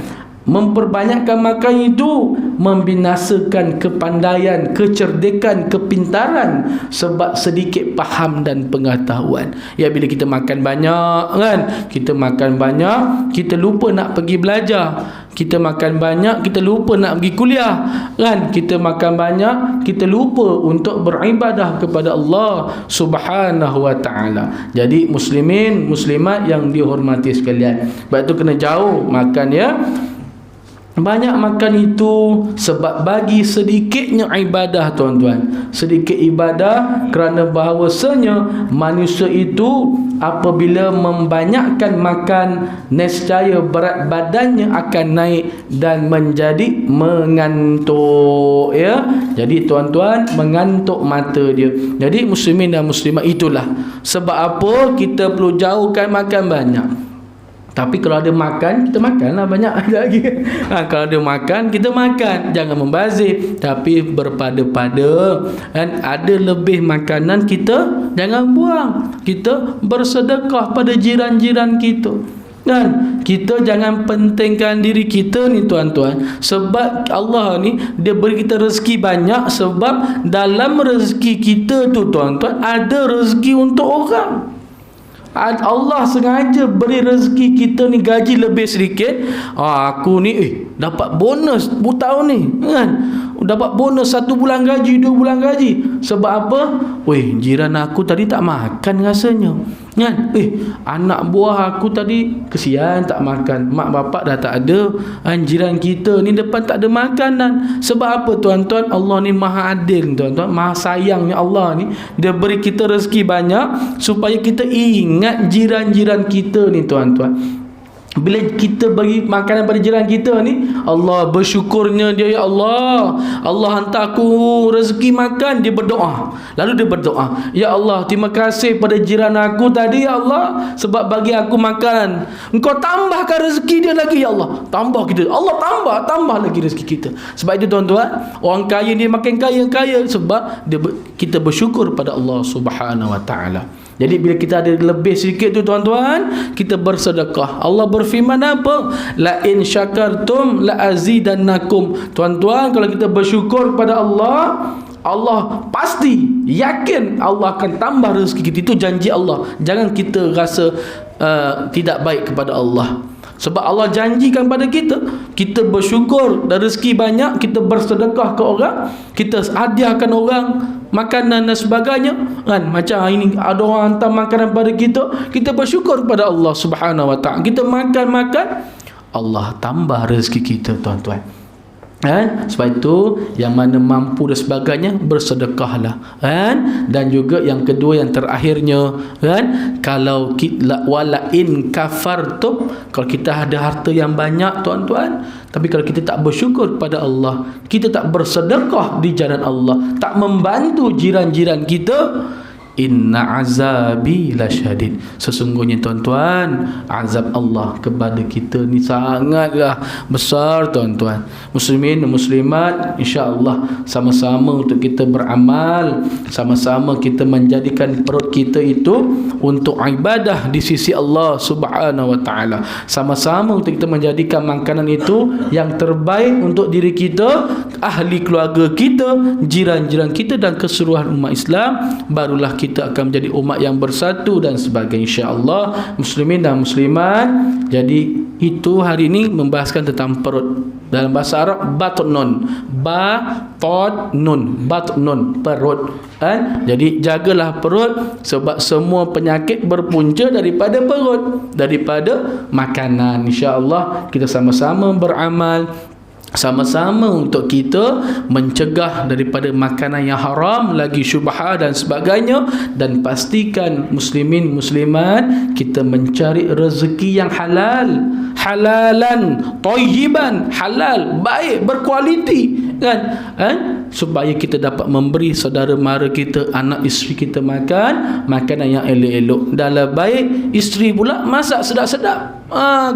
[SPEAKER 1] memperbanyakkan makan itu membinasakan kepandaian, kecerdikan, kepintaran, sebab sedikit faham dan pengetahuan. Ya, bila kita makan banyak kan, kita makan banyak, kita lupa nak pergi belajar. Kita makan banyak, kita lupa nak pergi kuliah kan. Kita makan banyak, kita lupa untuk beribadah kepada Allah Subhanahu wa ta'ala. Jadi muslimin, muslimat yang dihormati sekalian, sebab itu kena jauh makan ya. Banyak makan itu sebab bagi sedikitnya ibadah tuan-tuan, sedikit ibadah, kerana bahawasanya manusia itu apabila membanyakkan makan, nescaya berat badannya akan naik dan menjadi mengantuk ya. Jadi tuan-tuan, mengantuk mata dia. Jadi muslimin dan muslimat, itulah sebab apa kita perlu jauhkan makan banyak. Tapi kalau ada makan, kita makanlah banyak lagi. Kalau ada makan, kita makan. Jangan membazir, tapi berpada-pada. Dan ada lebih makanan, kita jangan buang. Kita bersedekah pada jiran-jiran kita. Dan kita jangan pentingkan diri kita ni tuan-tuan. Sebab Allah ni, Dia beri kita rezeki banyak. Sebab dalam rezeki kita tu tuan-tuan, ada rezeki untuk orang. Allah sengaja beri rezeki kita ni gaji lebih sedikit. Aku ni dapat bonus tahun ni kan, dapat bonus 1 bulan gaji, 2 bulan gaji. Sebab apa? Jiran aku tadi tak makan rasanya kan. Anak buah aku tadi kesian tak makan, mak bapak dah tak ada kan. Jiran kita ni depan tak ada makanan. Sebab apa tuan-tuan? Allah ni maha adil tuan-tuan, maha sayangnya Allah ni. Dia beri kita rezeki banyak supaya kita ingat jiran-jiran kita ni tuan-tuan. Bila kita bagi makanan pada jiran kita ni, Allah bersyukurnya dia, ya Allah, Allah hantar aku rezeki makan. Dia berdoa, lalu dia berdoa, ya Allah, terima kasih pada jiran aku tadi ya Allah, sebab bagi aku makanan. Engkau tambahkan rezeki dia lagi ya Allah. Tambah kita, Allah tambah lagi rezeki kita. Sebab itu tuan-tuan, orang kaya dia makin kaya sebab kita bersyukur pada Allah Subhanahu wa ta'ala. Jadi bila kita ada lebih sedikit tu tuan-tuan, kita bersedekah. Allah berfirman apa? La in syakartum la azidannakum. Tuan-tuan, kalau kita bersyukur pada Allah, Allah pasti yakin Allah akan tambah rezeki kita. Itu janji Allah. Jangan kita rasa tidak baik kepada Allah. Sebab Allah janjikan pada kita, kita bersyukur dan rezeki banyak, kita bersedekah ke orang, kita hadiahkan orang makanan dan sebagainya kan. Macam ini ada orang hantar makanan pada kita bersyukur kepada Allah Subhanahu wa ta'ala. Kita makan, Allah tambah rezeki kita tuan-tuan. Sebab itu yang mana mampu dan sebagainya bersedekahlah, dan juga yang kedua yang terakhirnya, kalau kita wala in kafartum, kalau kita ada harta yang banyak tuan-tuan, tapi kalau kita tak bersyukur kepada Allah, kita tak bersedekah di jalan Allah, tak membantu jiran-jiran kita, inna azabi lasyadid, sesungguhnya tuan-tuan azab Allah kepada kita ni sangatlah besar tuan-tuan. Muslimin dan muslimat, insya-Allah sama-sama untuk kita beramal, sama-sama kita menjadikan perut kita itu untuk ibadah di sisi Allah Subhanahu wa taala, sama-sama untuk kita menjadikan makanan itu yang terbaik untuk diri kita, ahli keluarga kita, jiran-jiran kita dan keseluruhan umat Islam, barulah kita akan menjadi umat yang bersatu dan sebagainya, insya-Allah. Muslimin dan muslimat, jadi itu hari ini membahaskan tentang perut. Dalam bahasa Arab batnun, batnun, perut. Jadi jagalah perut, sebab semua penyakit berpunca daripada perut, daripada makanan. Insya-Allah kita sama-sama beramal, sama-sama untuk kita mencegah daripada makanan yang haram, lagi syubhat dan sebagainya, dan pastikan muslimin muslimat kita mencari rezeki yang halal, halalan thayyiban, halal, baik, berkualiti, supaya kita dapat memberi saudara mara kita, anak isteri kita makan makanan yang elok-elok. Dalam baik, isteri pula masak sedap-sedap.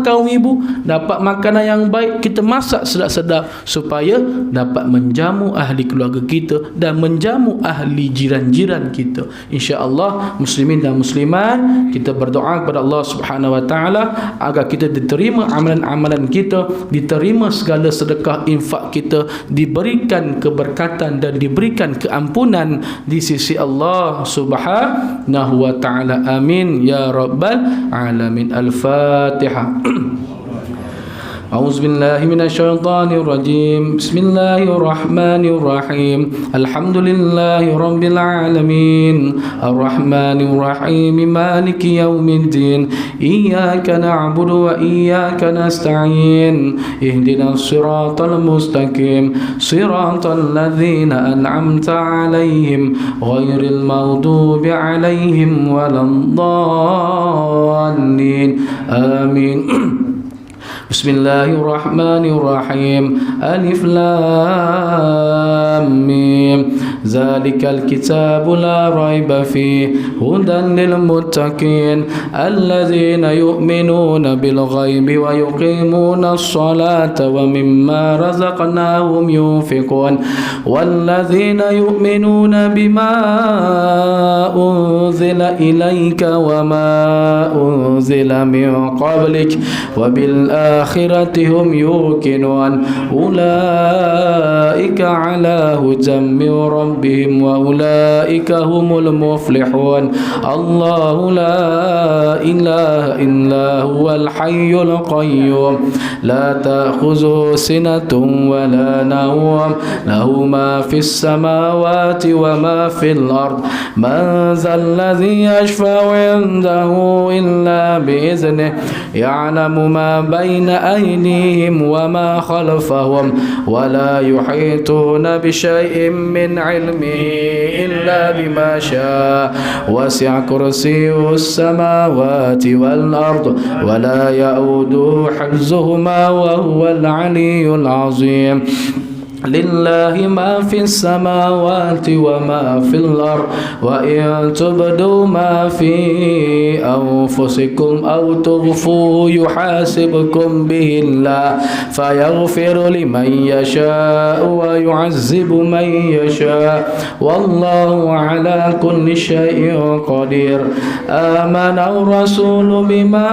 [SPEAKER 1] Kaum ibu dapat makanan yang baik, kita masak sedap-sedap supaya dapat menjamu ahli keluarga kita dan menjamu ahli jiran-jiran kita. Insya-Allah muslimin dan muslimat, kita berdoa kepada Allah Subhanahu wa taala agar kita diterima amalan-amalan kita, diterima segala sedekah infak kita, diberikan keberkatan dan diberikan keampunan di sisi Allah Subhanahu wa taala. Amin ya rabbal alamin. Al-Fatihah. أعوذ بالله من الشيطان الرجيم. بسم الله الرحمن الرحيم. الحمد لله رب العالمين الرحمن الرحيم مالك يوم الدين إياك نعبد وإياك نستعين اهدنا الصراط المستقيم صراط الذين أنعمت عليهم غير المغضوب عليهم ولا الضالين آمين. بسم الله الرحمن الرحيم. ألف لام ميم. ذلك الكتاب لا ريب فيه هدى للمتقين الذين يؤمنون بالغيب ويقيمون الصلاة ومما رزقناهم ينفقون والذين يؤمنون بما أنزل إليك وما أنزل من قبلك وبالآخرة هم يوقنون أولئك على هدى من ربهم وأولئك هم المفلحون. الله لا إله إلا هو الحي القيوم لا تأخذه سنة ولا نوم له ما في السماوات وما في الأرض من ذا الذي يشفع عنده إلا بإذنه يعلم ما بين أيديهم وما خلفهم ولا يحيطون بشيء من علمه إلا بما شاء وسع كرسيه السماوات والأرض ولا يؤوده حفظهما وهو العلي العظيم. لله ما في السماوات وما في الأرض وإن تبدوا ما في أنفسكم أو تخفوه يحاسبكم به الله فيغفر لمن يشاء ويعذب من يشاء والله على كل شيء قدير. آمن الرسول بما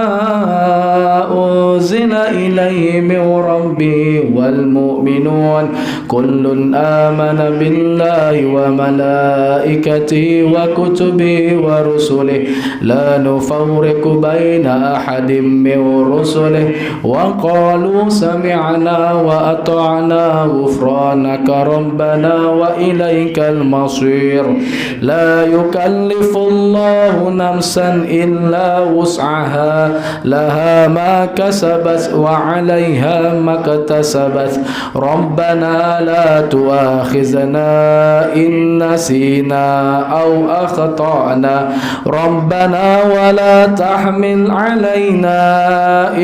[SPEAKER 1] أنزل إليه من ربه والمؤمنون كل آمن بالله وملائكته وكتبه ورسله لا نفرق بين أحد من رسله وقالوا سمعنا وأطعنا غفرانك ربنا وإليك المصير لا يكلف الله نفسا إلا وسعها لها ما كسبت وعليها ما اكتسبت ربنا لا تؤاخذنا إن نسينا أو أخطأنا ربنا ولا تحمل علينا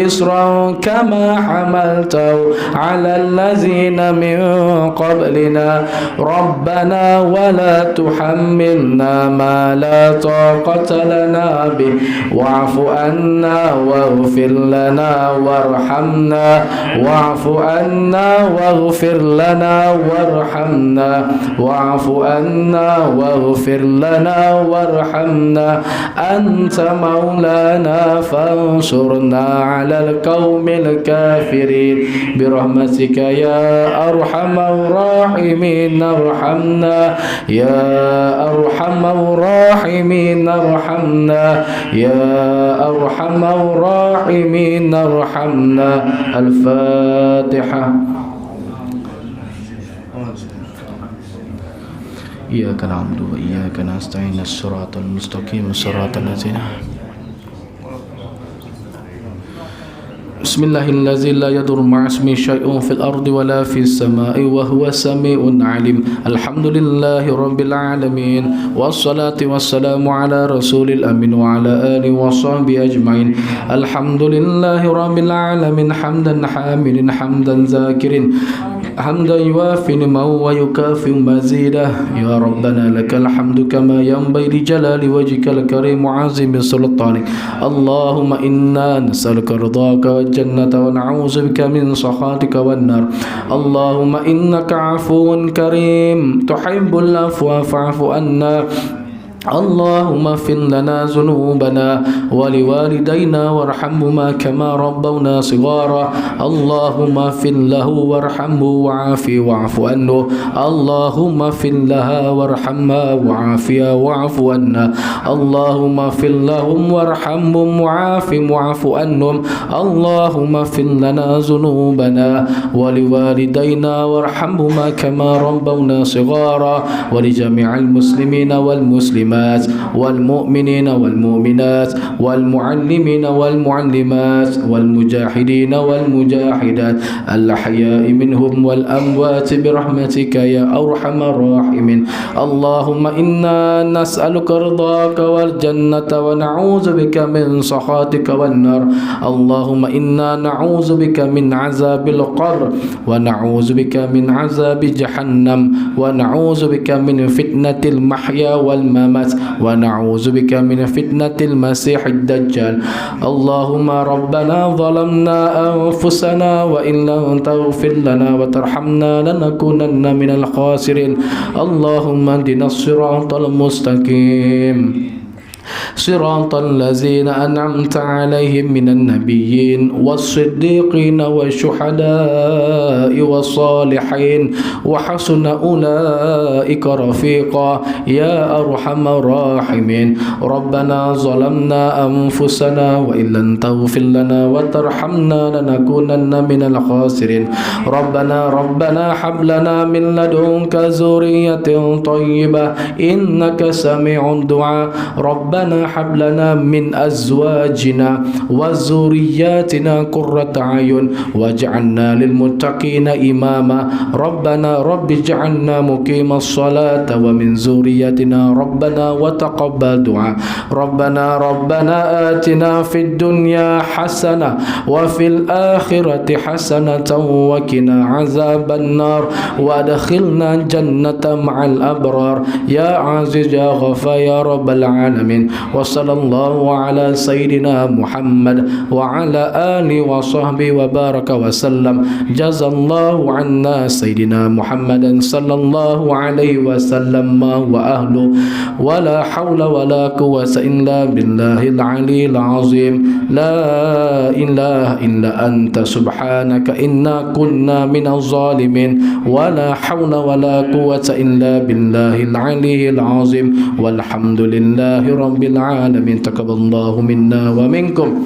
[SPEAKER 1] إصرا كما حملته على الذين من قبلنا ربنا ولا تحملنا ما لا طاقة لنا به واعف عنا واغفر لنا وارحمنا واعف عنا واغفر لنا وارحمنا واعف عنا واغفر لنا وارحمنا أنت مولانا فانصرنا على القوم الكافرين برحمتك يا أرحم الراحمين ارحمنا يا أرحم الراحمين ارحمنا يا أرحم الراحمين ارحمنا الفاتحة إياك نعبد وإياك نستعين الصراط المستقيم صراط الذين بسم الله الذي لا يضر مع اسمه شيء في الأرض ولا في السماء وهو سميع عليم الحمد لله رب العالمين والصلاة والسلام على رسول الأمين وعلى آله وصحبه أجمعين الحمد لله رب العالمين حمدا حامد حمدا ذاكرين حمدا يوافي نعمه ويكافئ مزيده يا ربنا لك الحمد كما ينبغي لجلال وجهك الكريم وعظيم سلطانك اللهم إنا نسألك رضاك والجنة ونعوذ بك من سخطك والنار اللهم إنك عفو كريم تحب العفو فاعف عنا اللهم اغفر لنا ذنوبنا ولوالدينا وارحمهما كما ربونا صغارا اللهم اغفر له وارحمه وعافه واعف عنه اللهم اغفر لها وارحمها وعافها واعف عنا اللهم اغفر لهم وارحمهم وعافهم واعف عنهم اللهم اغفر لنا ذنوبنا ولوالدينا وارحمهما كما ربونا صغارا ولجميع المسلمين والمسلمات والمؤمنين والمؤمنات والمعلمين والمعلمات والمجاهدين والمجاهدات الأحياء منهم والأموات برحمتك يا أرحم الراحمين اللهم إنا نسألك رضاك والجنة ونعوذ بك من سخطك والنار اللهم إنا نعوذ بك من عذاب القبر ونعوذ بك من عذاب جهنم ونعوذ بك من فتنة المحيا والممات ونعوذ بك من فتنة المسيح الدجال اللهم ربنا ظلمنا أنفسنا وإن لم تغفر لنا وترحمنا لنكونن من الخاسرين اللهم اهدنا الصراط المستقيم صراط الذين أنعمت عليهم من النبيين والصديقين والشهداء والصالحين وحسن أولئك رفيقا يا أرحم الراحمين ربنا ظلمنا أنفسنا وإن لم تغفر لنا وترحمنا لنكونن من الخاسرين ربنا هب لنا من لدنك ذرية طيبة إنك سميع الدعاء ربنا هب لنا من أزواجنا وذرياتنا قرة أعين واجعلنا للمتقين إماما ربنا رب اجعلنا مقيم الصلاة ومن ذريتنا ربنا وتقبل دعاء ربنا آتنا في الدنيا حسنة وفي الآخرة حسنة وقنا عذاب النار وادخلنا الجنة مع الأبرار يا عزيز يا غفار يا رب العالمين wa sallallahu ala sayyidina Muhammad wa ala alihi wa sahbihi wa baraka wa sallam. Jazallahu anna sayyidina Muhammadan sallallahu alaihi wasallam wa ahlu wa la hawla wa la quwwata illa billahil aliyil azim. La ilaha illa anta subhanaka inna kunna minaz zalimin. Wa la hawla wa la quwwata illa billahil aliyil azim. Walhamdulillahi rabbil alamin. Taqabbalallahu minna wa minkum.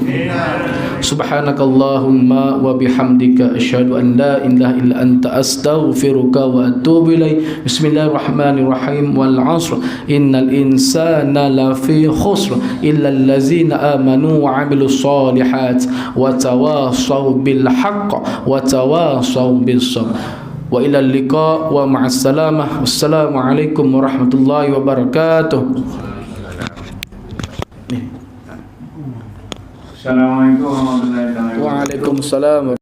[SPEAKER 1] Subhanakallahumma wa bihamdika asyhadu an la ilaha illa anta astaghfiruka wa atubu ilaik. Bismillahirrahmanirrahim. Wal 'asr innal insana lafi khusr illa allazina amanu wa 'amilus solihat wa tawassaw bil haqq wa tawassaw bis sabr. Wa ilal liqa wa ma'as salamah. Wassalamualaikum warahmatullahi wabarakatuh.
[SPEAKER 2] Assalamualaikum warahmatullahi wabarakatuh.
[SPEAKER 1] Waalaikumsalam.